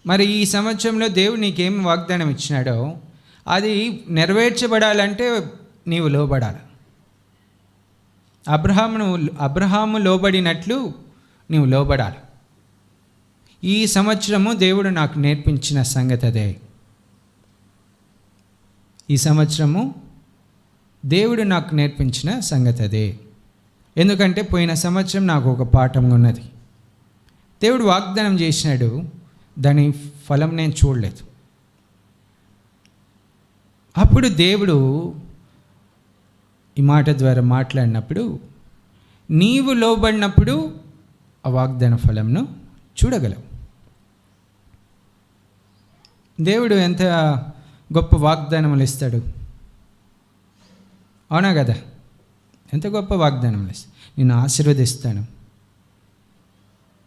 మరి ఈ సంవత్సరంలో దేవుడు నీకేం వాగ్దానం ఇచ్చినాడో అది నెరవేర్చబడాలంటే నీవు లోబడాలి. అబ్రహాము లోబడినట్లు నీవు లోబడాలి. ఈ సంవత్సరము దేవుడు నాకు నేర్పించిన సంగతి అదే. ఈ సంవత్సరము దేవుడు నాకు నేర్పించిన సంగతి అదే. ఎందుకంటే పోయిన సంవత్సరం నాకు ఒక పాఠం ఉన్నది. దేవుడు వాగ్దానం చేసినాడు, దాని ఫలం నేను చూడలేదు. అప్పుడు దేవుడు ఈ మాట ద్వారా మాట్లాడినప్పుడు నీవు లోబడినప్పుడు ఆ వాగ్దాన ఫలంను చూడగలవు. దేవుడు ఎంత గొప్ప వాగ్దానములు ఇస్తాడు, అవునా కదా? ఎంత గొప్ప వాగ్దానములు ఇస్తాడు. నేను ఆశీర్వదిస్తాను,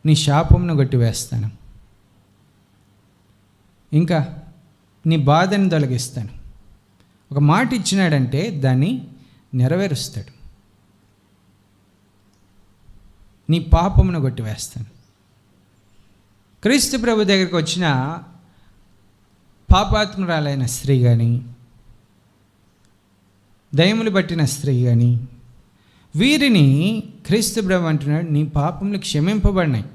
నీ శాపంను కొట్టివేస్తాను, ఇంకా నీ బాధను తొలగిస్తాను. ఒక మాట ఇచ్చినాడంటే దాన్ని నెరవేరుస్తాడు. నీ పాపమును కొట్టివేస్తాను. క్రీస్తు ప్రభు దగ్గరికి వచ్చిన పాపాత్మురాలైన స్త్రీ కానీ, దయములు పట్టిన స్త్రీ కానీ, వీరిని క్రీస్తు ప్రభు అంటున్నాడు, నీ పాపములు క్షమింపబడినాయి.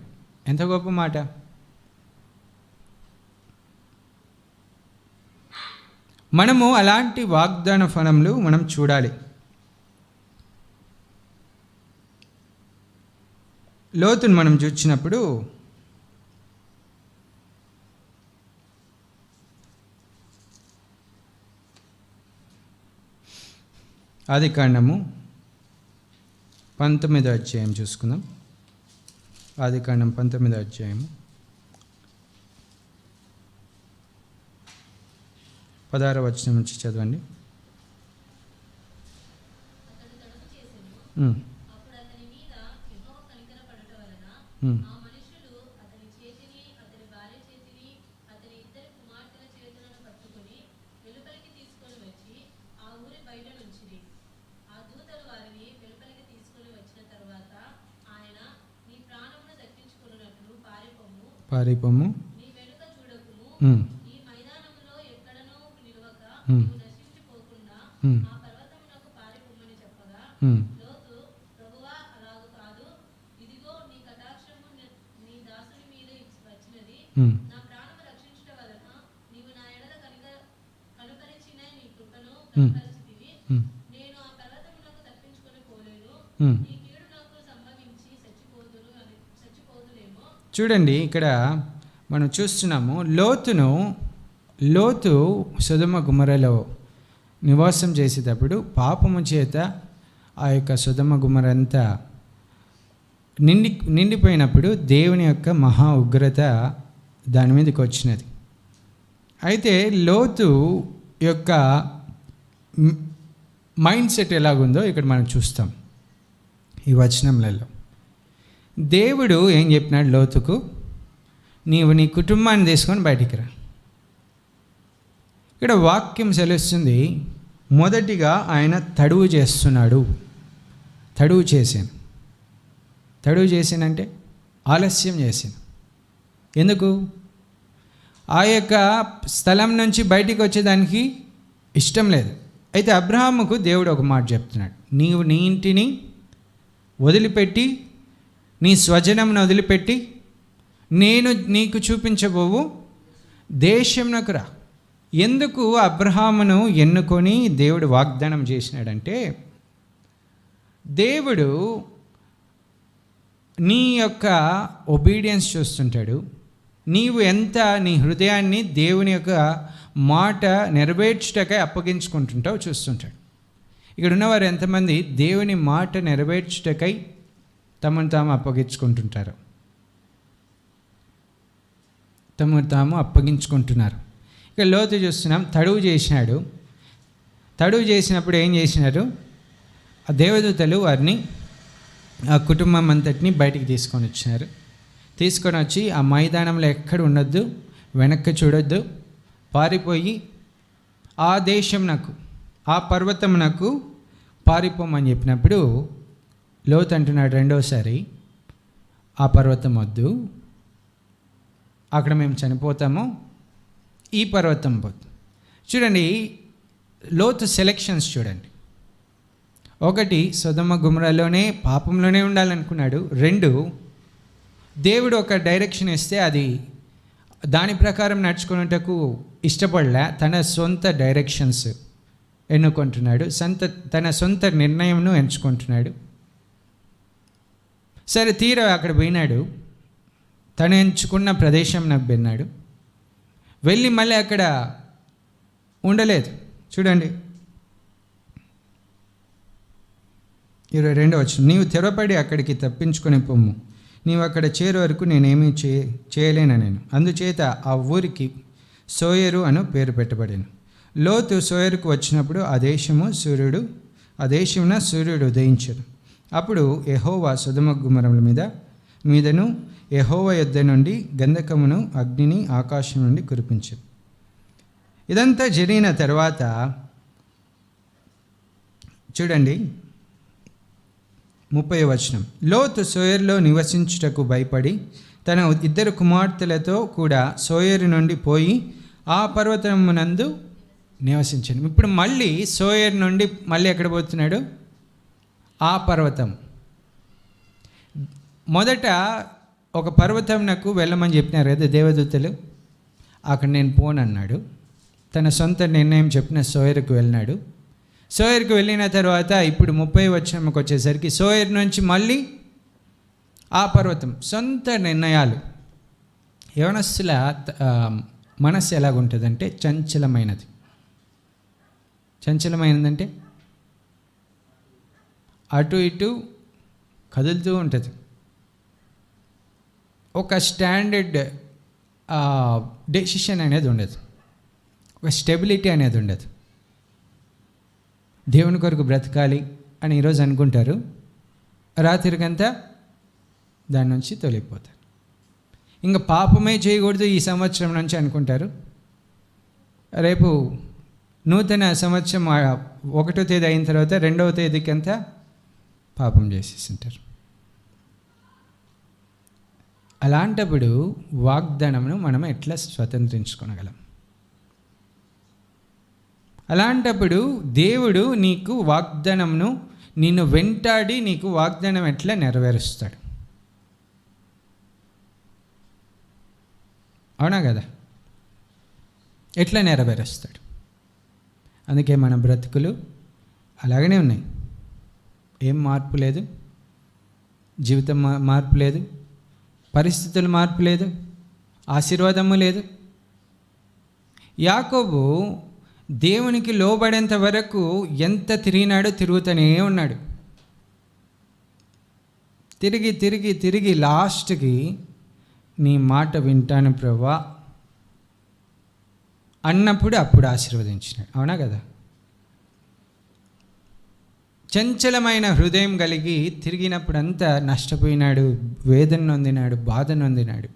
ఎంత గొప్ప మాట! మనము అలాంటి వాగ్దాన ఫలములు మనం చూడాలి. లోతును మనం చూసినప్పుడు ఆదికాండము 19వ అధ్యాయం చూసుకుందాం. ఆదికాండం 19వ అధ్యాయము 16వ వచనం నుంచి చదవండి. పారిపోము, చూడండి ఇక్కడ మనం చూస్తున్నాము, లోతు సొదొమ గొమొర్రాలో నివాసం చేసేటప్పుడు పాపము చేత ఆ యొక్క సొదొమ గొమొర్రా అంతా నిండిపోయినప్పుడు దేవుని యొక్క మహా ఉగ్రత దాని మీదకి వచ్చినది. అయితే లోతు యొక్క మైండ్ సెట్ ఎలాగుందో ఇక్కడ మనం చూస్తాం ఈ వచనములలో. దేవుడు ఏం చెప్పినాడు లోతుకు, నీవు నీ కుటుంబాన్ని తీసుకొని బయటికి రా. ఇక్కడ వాక్యం సెలవుస్తుంది, మొదటిగా ఆయన తడువు చేస్తున్నాడు. తడువు చేసానంటే ఆలస్యం చేశాను. ఎందుకు? ఆ యొక్క స్థలం నుంచి బయటికి వచ్చేదానికి ఇష్టం లేదు. అయితే అబ్రహాముకు దేవుడు ఒక మాట చెప్తున్నాడు, నీవు నీ ఇంటిని వదిలిపెట్టి, నీ స్వజనమును వదిలిపెట్టి, నేను నీకు చూపించబోవు దేశంనకు రా. ఎందుకు అబ్రహామును ఎన్నుకొని దేవుడు వాగ్దానం చేసినాడంటే, దేవుడు నీ యొక్క ఒబీడియన్స్ చూస్తుంటాడు. నీవు ఎంత నీ హృదయాన్ని దేవుని యొక్క మాట నెరవేర్చుటకై అప్పగించుకుంటుంటావు చూస్తుంటాడు. ఇక్కడ ఉన్నవారు ఎంతమంది దేవుని మాట నెరవేర్చుటకై తమను తాము అప్పగించుకుంటుంటారు? తమను తాము అప్పగించుకుంటున్నారు. ఇక లోతు చూస్తున్నాం, తడువు చేసినాడు. తడువు చేసినప్పుడు ఏం చేసినారు? ఆ దేవదూతలు వారిని ఆ కుటుంబం అంతటిని బయటికి తీసుకొని వచ్చినారు. తీసుకొని వచ్చి ఆ మైదానంలో ఎక్కడ ఉండొద్దు, వెనక్కి చూడొద్దు, పారిపోయి ఆ దేశంనకు, ఆ పర్వతమునకు పారిపోమని చెప్పినప్పుడు లోతు అంటున్నాడు రెండోసారి, ఆ పర్వతం వద్దు, అక్కడ మేము చనిపోతాము, ఈ పర్వతం పోదు. చూడండి, లోతు సెలెక్షన్స్ చూడండి. ఒకటి, సొదొమ గుమరాలోనే పాపంలోనే ఉండాలనుకున్నాడు. రెండు, దేవుడు ఒక డైరెక్షన్ ఇస్తే అది దాని ప్రకారం నడుచుకునేటకు ఇష్టపడలే, తన సొంత డైరెక్షన్స్ ఎన్నుకుంటున్నాడు, తన సొంత నిర్ణయంను ఎంచుకుంటున్నాడు. సరే, తీరా అక్కడ పోయినాడు, తను ఎంచుకున్న ప్రదేశం నవ్విన్నాడు, వెళ్ళి మళ్ళీ అక్కడ ఉండలేదు. చూడండి 22వ వచనం, నీవు తెరపడి అక్కడికి తప్పించుకొని పొమ్ము, నీవు అక్కడ చేరే వరకు నేనేమీ చేయలేను నేను. అందుచేత ఆ ఊరికి సోయరు అను పేరు పెట్టబడింది. లోతు సోయరుకు వచ్చినప్పుడు ఆ దేశమున సూర్యుడు ఉదయించడు. అప్పుడు యెహోవా సొదొమ గుమరముల మీదను యెహోవా యొద్ద నుండి గంధకమును అగ్నిని ఆకాశం నుండి కురిపించదు. ఇదంతా జరిగిన తర్వాత చూడండి 30వ వచనం, లోతు సోయరులో నివసించుటకు భయపడి తన 2 కుమార్తెలతో కూడా సోయరు నుండి పోయి ఆ పర్వతమునందు నివసించాడు. ఇప్పుడు మళ్ళీ సోయరు నుండి మళ్ళీ ఎక్కడ పోతున్నాడు? ఆ పర్వతం. మొదట ఒక పర్వతం నాకు వెళ్ళమని చెప్పినారు కదా దేవదూతలు, అక్కడ నేను పోనన్నాడు. తన సొంత నిర్ణయం చెప్పిన సోయరుకు వెళ్ళినాడు. సోయరుకు వెళ్ళిన తర్వాత ఇప్పుడు 30వ వచనంకి వచ్చేసరికి సోయరు నుంచి మళ్ళీ ఆ పర్వతం. సొంత నిర్ణయాలు. యవనస్తుల మనస్సు ఎలాగుంటుందంటే చంచలమైనది. చంచలమైనదంటే అటు ఇటు కదులుతూ ఉంటుంది. ఒక స్టాండర్డ్ డెసిషన్ అనేది ఉండదు, ఒక స్టెబిలిటీ అనేది ఉండదు. దేవుని కొరకు బ్రతకాలి అని ఈరోజు అనుకుంటారు, రాత్రికంతా దాని నుంచి తొలగిపోతారు. ఇంకా పాపమే చేయకూడదు ఈ సంవత్సరం నుంచి అనుకుంటారు, రేపు నూతన సంవత్సరం 1వ తేదీ అయిన తర్వాత 2వ తేదీకి అంతా పాపం చేసేస్తుంటారు. అలాంటప్పుడు వాగ్దానమును మనం ఎట్లా స్వతంత్రించుకోగలం? అలాంటప్పుడు దేవుడు నీకు వాగ్దానమును, నిన్ను వెంటాడి నీకు వాగ్దానం ఎట్లా నెరవేరుస్తాడు? అవునా కదా? ఎట్లా నెరవేరుస్తాడు? అందుకే మన బ్రతుకులు అలాగనే ఉన్నాయి. ఏం మార్పు లేదు, జీవితం మార్పు లేదు, పరిస్థితులు మార్పు లేదు, ఆశీర్వాదము లేదు. యాకోబు దేవునికి లోబడేంత వరకు ఎంత తిరిగినాడో తిరుగుతూనే ఉన్నాడు. తిరిగి తిరిగి తిరిగి లాస్ట్కి నీ మాట వింటాను ప్రభువా అన్నప్పుడు అప్పుడు ఆశీర్వదించినాడు. అవునా కదా? చంచలమైన హృదయం కలిగి తిరిగినప్పుడంతా నష్టపోయినాడు, వేదన నొందినాడు, బాధ నొందినాడు.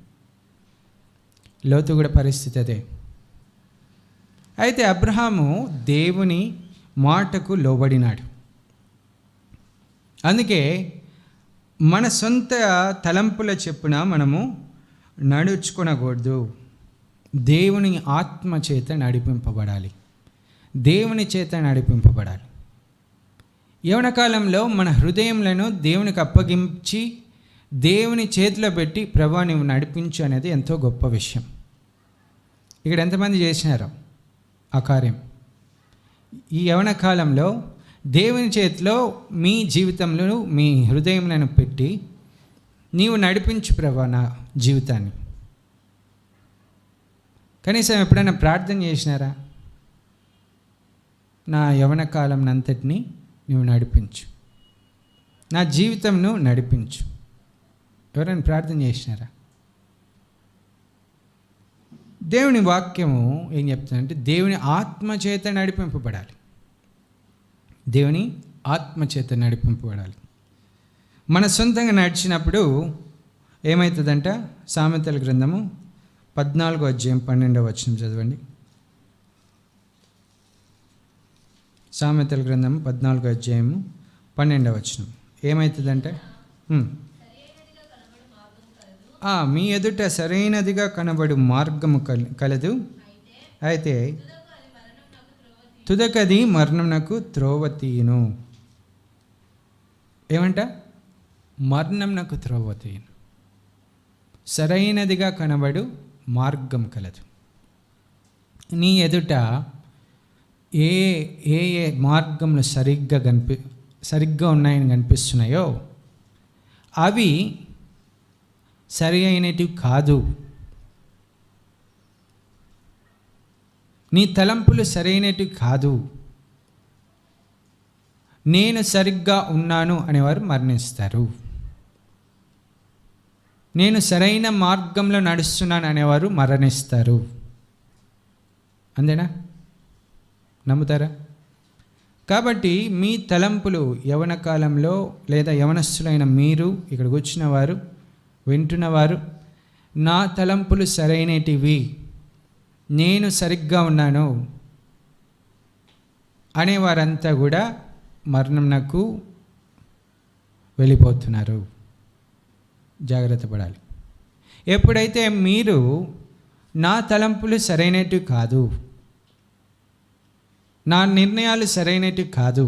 లోతు కూడా పరిస్థితి అదే. అయితే అబ్రహాము దేవుని మాటకు లోబడినాడు. అందుకే మన సొంత తలంపుల చెప్పున మనము నడుచుకొనకూడదు. దేవుని ఆత్మ చేత నడిపింపబడాలి, దేవుని చేత నడిపింపబడాలి. యవ్వన కాలంలో మన హృదయంలను దేవునికి అప్పగించి దేవుని చేతిలో పెట్టి ప్రభువా నీవు నడిపించు అనేది ఎంతో గొప్ప విషయం. ఇక్కడ ఎంతమంది చేసినారో ఆ కార్యం? ఈ యవ్వన కాలంలో దేవుని చేతిలో మీ జీవితంలో మీ హృదయంలను పెట్టి నీవు నడిపించు ప్రభువా నా జీవితాన్ని. కనీసం ఎప్పుడైనా ప్రార్థన చేసినారా? నా యవ్వన కాలం అంతటినీ నువ్వు నడిపించు, నా జీవితంను నడిపించు. ఎవరైనా ప్రార్థన చేసినారా? దేవుని వాక్యము ఏం చెప్తుందంటే దేవుని ఆత్మచేత నడిపింపబడాలి. దేవుని ఆత్మచేత నడిపింపబడాలి. మన సొంతంగా నడిచినప్పుడు ఏమవుతుందంట? సామెతల గ్రంథము 14:12 చదవండి. సామెతల గ్రంథము 14:12 ఏమవుతుందంటే, మీ ఎదుట సరైనదిగా కనబడు మార్గము కలదు, అయితే తుదకది మరణమునకు త్రోవ తీయును. ఏమంట? మరణమునకు త్రోవ తీయును. సరైనదిగా కనబడు మార్గం కలదు. నీ ఎదుట ఏ ఏ ఏ మార్గంలో సరిగ్గా ఉన్నాయని కనిపిస్తున్నాయో అవి సరి అయినటివి కాదు. నీ తలంపులు సరైనటివి కాదు. నేను సరిగ్గా ఉన్నాను అనేవారు మరణిస్తారు. నేను సరైన మార్గంలో నడుస్తున్నాను అనేవారు మరణిస్తారు. అంతేనా? నమ్ముతారా? కాబట్టి మీ తలంపులు యవన కాలంలో లేదా యవనస్తులైన మీరు, ఇక్కడ కూర్చున్న వారు, వింటున్నవారు, నా తలంపులు సరైనటివి, నేను సరిగ్గా ఉన్నాను అనేవారంతా కూడా మరణంనకు వెళ్ళిపోతున్నారు. జాగ్రత్త పడాలి. ఎప్పుడైతే మీరు నా తలంపులు సరైనటివి కాదు, నా నిర్ణయాలు సరైనటివి కాదు,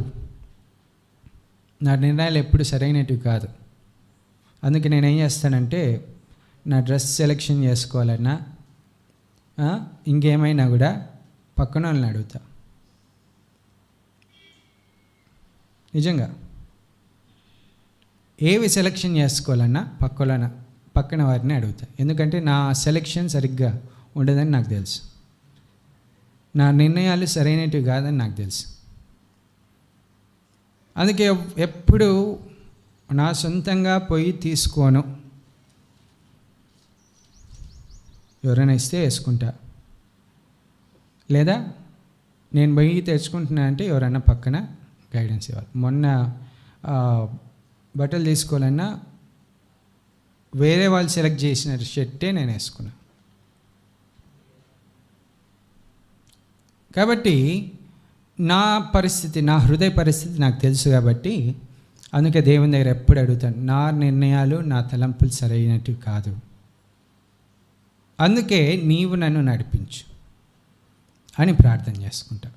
నా నిర్ణయాలు ఎప్పుడు సరైనటివి కాదు, అందుకే నేనేం చేస్తానంటే నా డ్రెస్ సెలెక్షన్ చేసుకోవాలన్నా ఇంకేమైనా కూడా పక్కన వాళ్ళని అడుగుతా. నిజంగా ఏవి సెలెక్షన్ చేసుకోవాలన్నా పక్కన వారిని అడుగుతా. ఎందుకంటే నా సెలెక్షన్ సరిగ్గా ఉండదని నాకు తెలుసు, నా నిర్ణయాలు సరైనటివి కాదని నాకు తెలుసు. అందుకే ఎప్పుడు నా సొంతంగా పోయి తీసుకోను. ఎవరైనా ఇస్తే వేసుకుంటా, లేదా నేను పోయి తెచ్చుకుంటున్నా అంటే ఎవరైనా పక్కన గైడెన్స్ ఇవ్వాలి. మొన్న బట్టలు తీసుకోవాలన్నా వేరే వాళ్ళు సెలెక్ట్ చేసిన షర్టే నేను వేసుకున్నా. కాబట్టి నా పరిస్థితి, నా హృదయ పరిస్థితి నాకు తెలుసు. కాబట్టి అందుకే దేవుని దగ్గర ఎప్పుడు అడుగుతాను, నా నిర్ణయాలు నా తలంపులు సరైనటివి కాదు, అందుకే నీవు నన్ను నడిపించు అని ప్రార్థన చేసుకుంటా.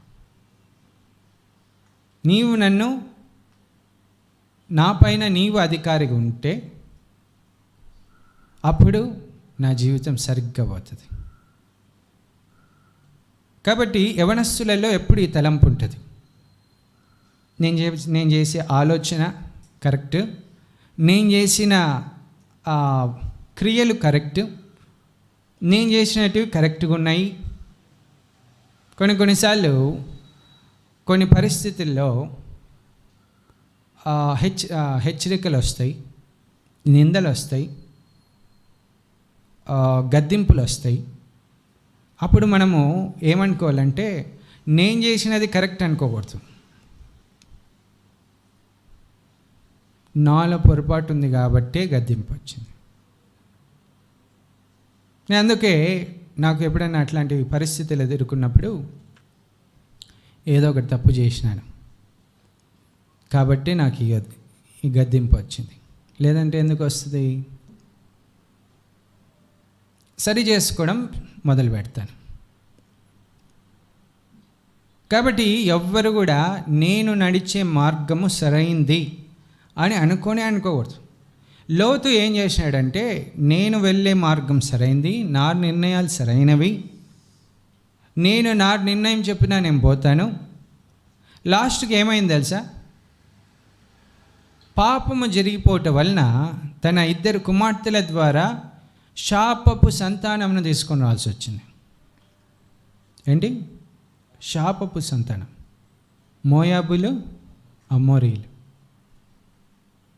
నీవు నన్ను, నా పైన నీవు అధికారిగా ఉంటే అప్పుడు నా జీవితం సరిగ్గా పోతుంది. కాబట్టి యవనస్తులలో ఎప్పుడు ఈ తలంపు ఉంటుంది, నేను చేసే ఆలోచన కరెక్ట్, నేను చేసిన క్రియలు కరెక్ట్, నేను చేసినటివి కరెక్ట్గా ఉన్నాయి. కొన్నిసార్లు కొన్ని పరిస్థితుల్లో హెచ్చరికలు వస్తాయి, నిందలు వస్తాయి, గద్దింపులు వస్తాయి. అప్పుడు మనము ఏమనుకోవాలంటే నేను చేసినది కరెక్ట్ అనుకోకూడదు, నాలో పొరపాటు ఉంది కాబట్టే గద్దింపు వచ్చింది. నేను అందుకే నాకు ఎప్పుడైనా అట్లాంటి పరిస్థితులు ఎదుర్కొన్నప్పుడు ఏదో ఒకటి తప్పు చేసినాను కాబట్టి నాకు ఈ గద్దింపు వచ్చింది. లేదంటే ఎందుకు వస్తుంది? సరి చేసుకోవడం మొదలు పెడతాను. కాబట్టి ఎవ్వరు కూడా నేను నడిచే మార్గము సరైంది అని అనుకోకూడదు. లోతు ఏం చేసినాడంటే, నేను వెళ్ళే మార్గం సరైంది, నా నిర్ణయాలు సరైనవి, నేను నా నిర్ణయం చెప్పినా నేను పోతాను. లాస్ట్కి ఏమైంది తెలుసా? పాపము జరిగిపోవటం వలన తన 2 కుమార్తెల ద్వారా శాపపు సంతానమును తీసుకొని రావాల్సి వచ్చింది. ఏంటి? శాపపు సంతానం. మోయాబులు, అమోరీలు.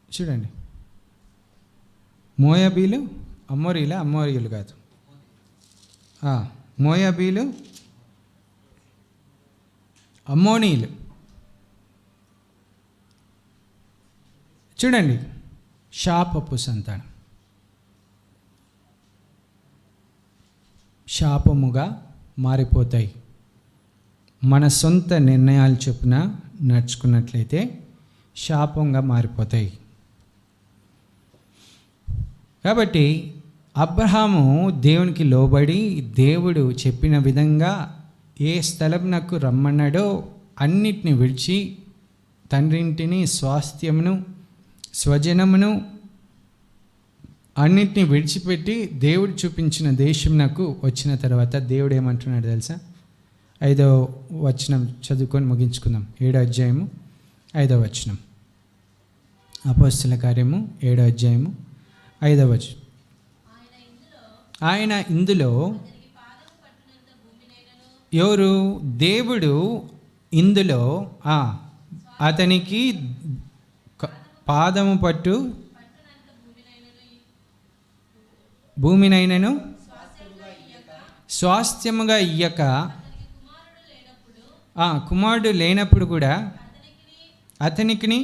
చూడండి, మోయాబీలు, అమోరీలు కాదు, మోయాబీలు, అమ్మోనీయులు. చూడండి, శాపపు సంతానం, శాపముగా మారిపోతాయి. మన సొంత నిర్ణయాలు చొప్పున నడుచుకున్నట్లయితే శాపంగా మారిపోతాయి. కాబట్టి అబ్రహాము దేవునికి లోబడి దేవుడు చెప్పిన విధంగా ఏ స్థలంనకు రమ్మన్నాడో అన్నిటిని విడిచి తండ్రింటిని, స్వాస్థ్యమును, స్వజనమును అన్నిటిని విడిచిపెట్టి దేవుడు చూపించిన దేశంనకు వచ్చిన తర్వాత దేవుడు ఏమంటున్నాడు తెలుసా? 5వ వచనం చదువుకొని ముగించుకుందాం. 7వ అధ్యాయము 5వ వచనం. అపోస్తల కార్యము 7వ అధ్యాయము 5వ వచనం. ఆయన ఇందులో ఎవరు? దేవుడు ఇందులో అతనికి పాదము పట్టు భూమినైనను స్వాస్థ్యముగా ఇయ్యక, కుమారుడు లేనప్పుడు కూడా అతనికిని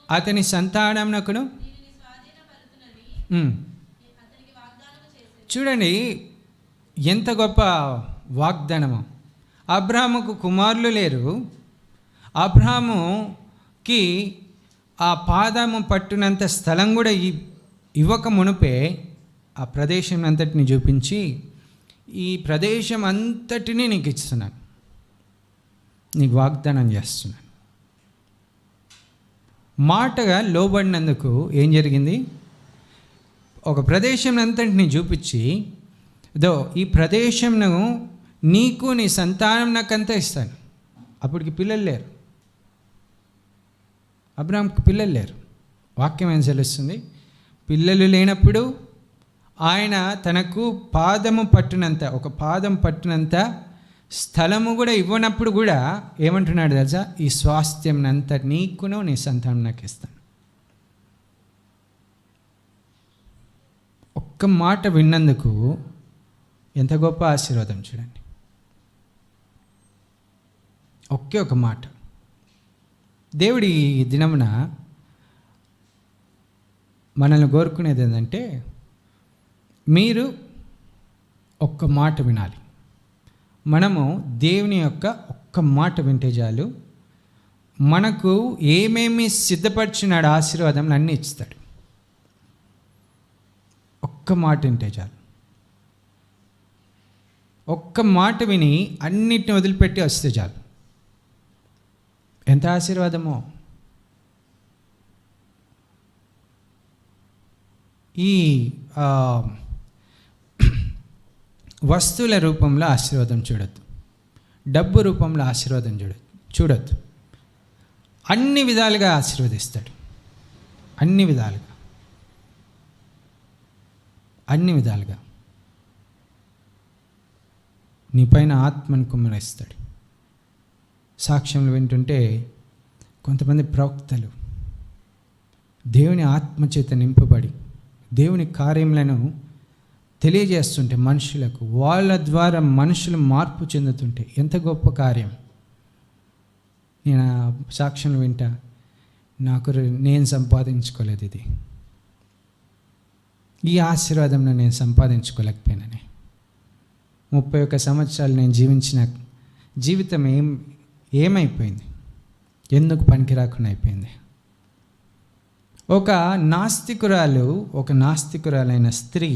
అతని సంతానమునకును. చూడండి ఎంత గొప్ప వాగ్దానము. అబ్రాహాముకు కుమారులు లేరు. అబ్రాహాముకి ఆ పాదము పట్టునంత స్థలం కూడా ఇవ్వక మునుపే ఆ ప్రదేశం అంతటిని చూపించి, ఈ ప్రదేశం అంతటినీ నీకు ఇస్తున్నాను, నీకు వాగ్దానం చేస్తున్నాను. మాటగా లోబడినందుకు ఏం జరిగింది? ఒక ప్రదేశం అంతటిని చూపించి, ఈ ప్రదేశంను నీకు నీ సంతానం నాకంతా ఇస్తాను. అప్పటికి పిల్లలు లేరు, అబ్రాహాంకి పిల్లలు లేరు. వాక్యం ఏం తెలుస్తుంది? పిల్లలు లేనప్పుడు ఆయన తనకు ఒక పాదం పట్టినంత స్థలము కూడా ఇవ్వనప్పుడు కూడా ఏమంటున్నాడు తెలుసా? ఈ స్వాస్థ్యం అంతా నీకును నీ సంతానం నాకు ఇస్తాను. ఒక్క మాట విన్నందుకు ఎంత గొప్ప ఆశీర్వాదం చూడండి. ఒకే ఒక మాట. దేవుడి ఈ దినమున మనల్ని కోరుకునేది ఏంటంటే, మీరు ఒక్క మాట వినాలి. మనము దేవుని యొక్క ఒక్క మాట వింటే చాలు, మనకు ఏమేమి సిద్ధపరిచినాడు ఆశీర్వాదం అన్నీ ఇస్తాడు. ఒక్క మాట వింటే చాలు. ఒక్క మాట విని అన్నిటిని వదిలిపెట్టి వస్తే చాలు. ఎంత ఆశీర్వాదమో! ఈ వస్తువుల రూపంలో ఆశీర్వాదం చూడొద్దు, డబ్బు రూపంలో ఆశీర్వాదం చూడొద్దు. అన్ని విధాలుగా ఆశీర్వదిస్తాడు, అన్ని విధాలుగా నీపైన ఆత్మను కుమ్మరిస్తాడు. సాక్ష్యంలు వింటుంటే కొంతమంది ప్రవక్తలు దేవుని ఆత్మచేత నింపబడి దేవుని కార్యములను తెలియజేస్తుంటే మనుషులకు, వాళ్ళ ద్వారా మనుషులు మార్పు చెందుతుంటే ఎంత గొప్ప కార్యం. నేను సాక్ష్యం వింటా, నేను సంపాదించుకోలేదు, ఈ ఆశీర్వాదం నేను సంపాదించుకోలేకపోయినానే. 31 సంవత్సరాలు నేను జీవించిన జీవితం ఏమైపోయింది? ఎందుకు పనికి రాకుండా అయిపోయింది? ఒక నాస్తికురాలైన స్త్రీ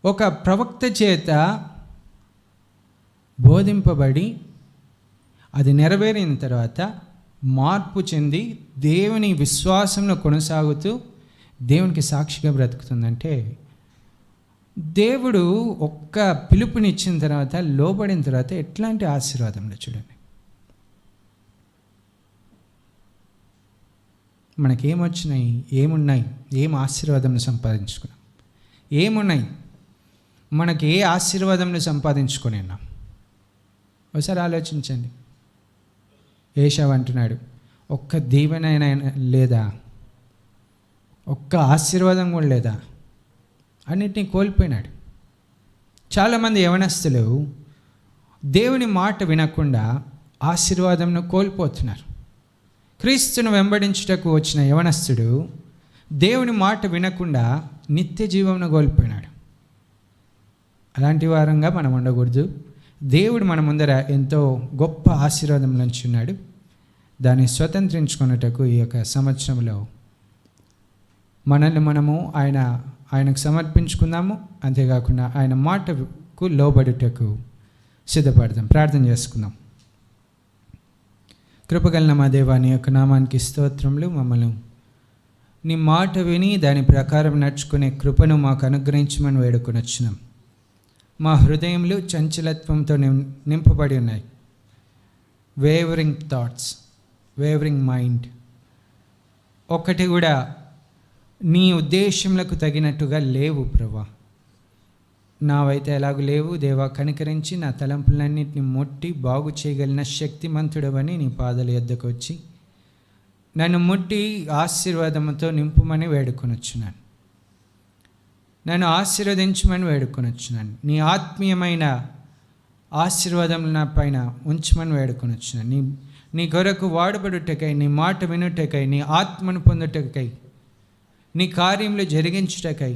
ఒక ప్రవక్త చేత బోధింపబడి అది నెరవేరిన తర్వాత మార్పు చెంది దేవుని విశ్వాసంలో కొనసాగుతూ దేవునికి సాక్షిగా బ్రతుకుతుందంటే, దేవుడు ఒక్క పిలుపునిచ్చిన తర్వాత, లోబడిన తర్వాత ఎట్లాంటి ఆశీర్వాదంలో చూడండి. మనకేమొచ్చినాయి? ఏమున్నాయి? ఏం ఆశీర్వాదం సంపాదించుకున్నాం? ఏమున్నాయి? మనకి ఏ ఆశీర్వాదంలో సంపాదించుకొని ఉన్నాం? ఒకసారి ఆలోచించండి. ఏశావు అంటున్నాడు, ఒక్క దీవెనైనా లేదా, ఒక్క ఆశీర్వాదం కూడా లేదా, అన్నిటినీ కోల్పోయినాడు. చాలామంది యవనస్తులు దేవుని మాట వినకుండా ఆశీర్వాదంను కోల్పోతున్నారు. క్రీస్తును వెంబడించుటకు వచ్చిన యవనస్తుడు దేవుని మాట వినకుండా నిత్య జీవమును కోల్పోయినాడు. అలాంటి వారంగా మనం ఉండకూడదు. దేవుడు మన ముందర ఎంతో గొప్ప ఆశీర్వాదం నుంచున్నాడు. దాన్ని స్వతంత్రించుకున్నటకు ఈ యొక్క సంవత్సరంలో మనల్ని మనము ఆయనకు సమర్పించుకుందాము. అంతేకాకుండా ఆయన మాటకు లోబడుటకు సిద్ధపడదాం. ప్రార్థన చేసుకుందాం. కృపగలన మా దేవా, నీ యొక్క నామానికి స్తోత్రములు. మమ్మల్ని నీ మాట విని దాని ప్రకారం నడుచుకునే కృపను మాకు అనుగ్రహించమని వేడుకొని వచ్చినాం. మా హృదయంలో చంచలత్వంతో నింపబడి ఉన్నాయి. వేవరింగ్ థాట్స్, వేవరింగ్ మైండ్, ఒక్కటి కూడా నీ ఉద్దేశములకు తగినట్టుగా లేవు ప్రభా. నావైతే ఎలాగూ లేవు దేవా. కనికరించి నా తలంపులన్నింటినీ ముట్టి బాగు చేయగలిగిన శక్తిమంతుడవని నీ పాదాల యొద్దకు వచ్చి నన్ను ముట్టి ఆశీర్వాదంతో నింపుమని వేడుకొనొచ్చున్నాను. నన్ను ఆశీర్వదించమని వేడుకొనొచ్చున్నాను. నీ ఆత్మీయమైన ఆశీర్వాదం నా పైన ఉంచమని వేడుకొనొచ్చున్నాను. నీ కొరకు వాడబడుటకై, నీ మాట వినుటకై, నీ ఆత్మను పొందుటకై, నీ కార్యములు జరిగించుటకై,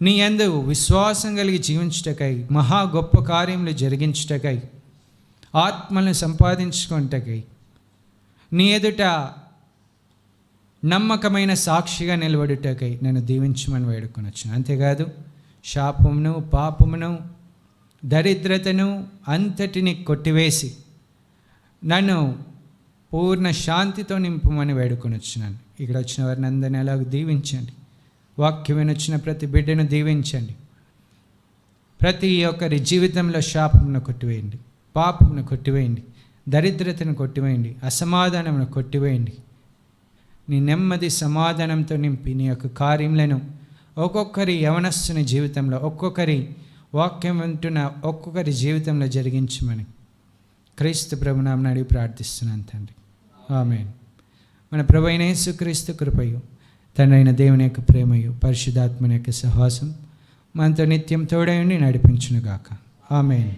నీ యందు విశ్వాసం కలిగి జీవించుటకై, మహా గొప్ప కార్యములు జరిగించుటకై, ఆత్మలను సంపాదించుకుంటకై, నీ ఎదుట నమ్మకమైన సాక్షిగా నిలబడుటకై నన్ను దీవించమని వేడుకొనొచ్చు. అంతేకాదు శాపమును, పాపమును, దరిద్రతను అంతటిని కొట్టివేసి నన్ను పూర్ణ శాంతితో నింపమని వేడుకొనొచ్చున్నాను. ఇక్కడ వచ్చిన వారిని అందరినీ అలాగ దీవించండి. వాక్యం వచ్చిన ప్రతి బిడ్డను దీవించండి. ప్రతి ఒక్కరి జీవితంలో శాపమును కొట్టివేయండి, పాపమును కొట్టివేయండి, దరిద్రతను కొట్టివేయండి, అసమాధానమును కొట్టివేయండి. నీ నెమ్మది సమాధానంతో నింపి నీ యొక్క కార్యములను ఒక్కొక్కరి యవనస్తుని జీవితంలో, ఒక్కొక్కరి వాక్యం వింటున్న ఒక్కొక్కరి జీవితంలో జరిగించమని క్రీస్తు ప్రభునామమున అడిగి ప్రార్థిస్తున్నాను తండ్రి. ఆమేన్. మన ప్రభు అయిన యేసుక్రీస్తు కృపయు, తండ్రి అయిన దేవుని యొక్క ప్రేమయు, పరిశుద్ధాత్మని యొక్క సహవాసం మనతో నిత్యం తోడై ఉండి నడిపించునుగాక. ఆమేన్.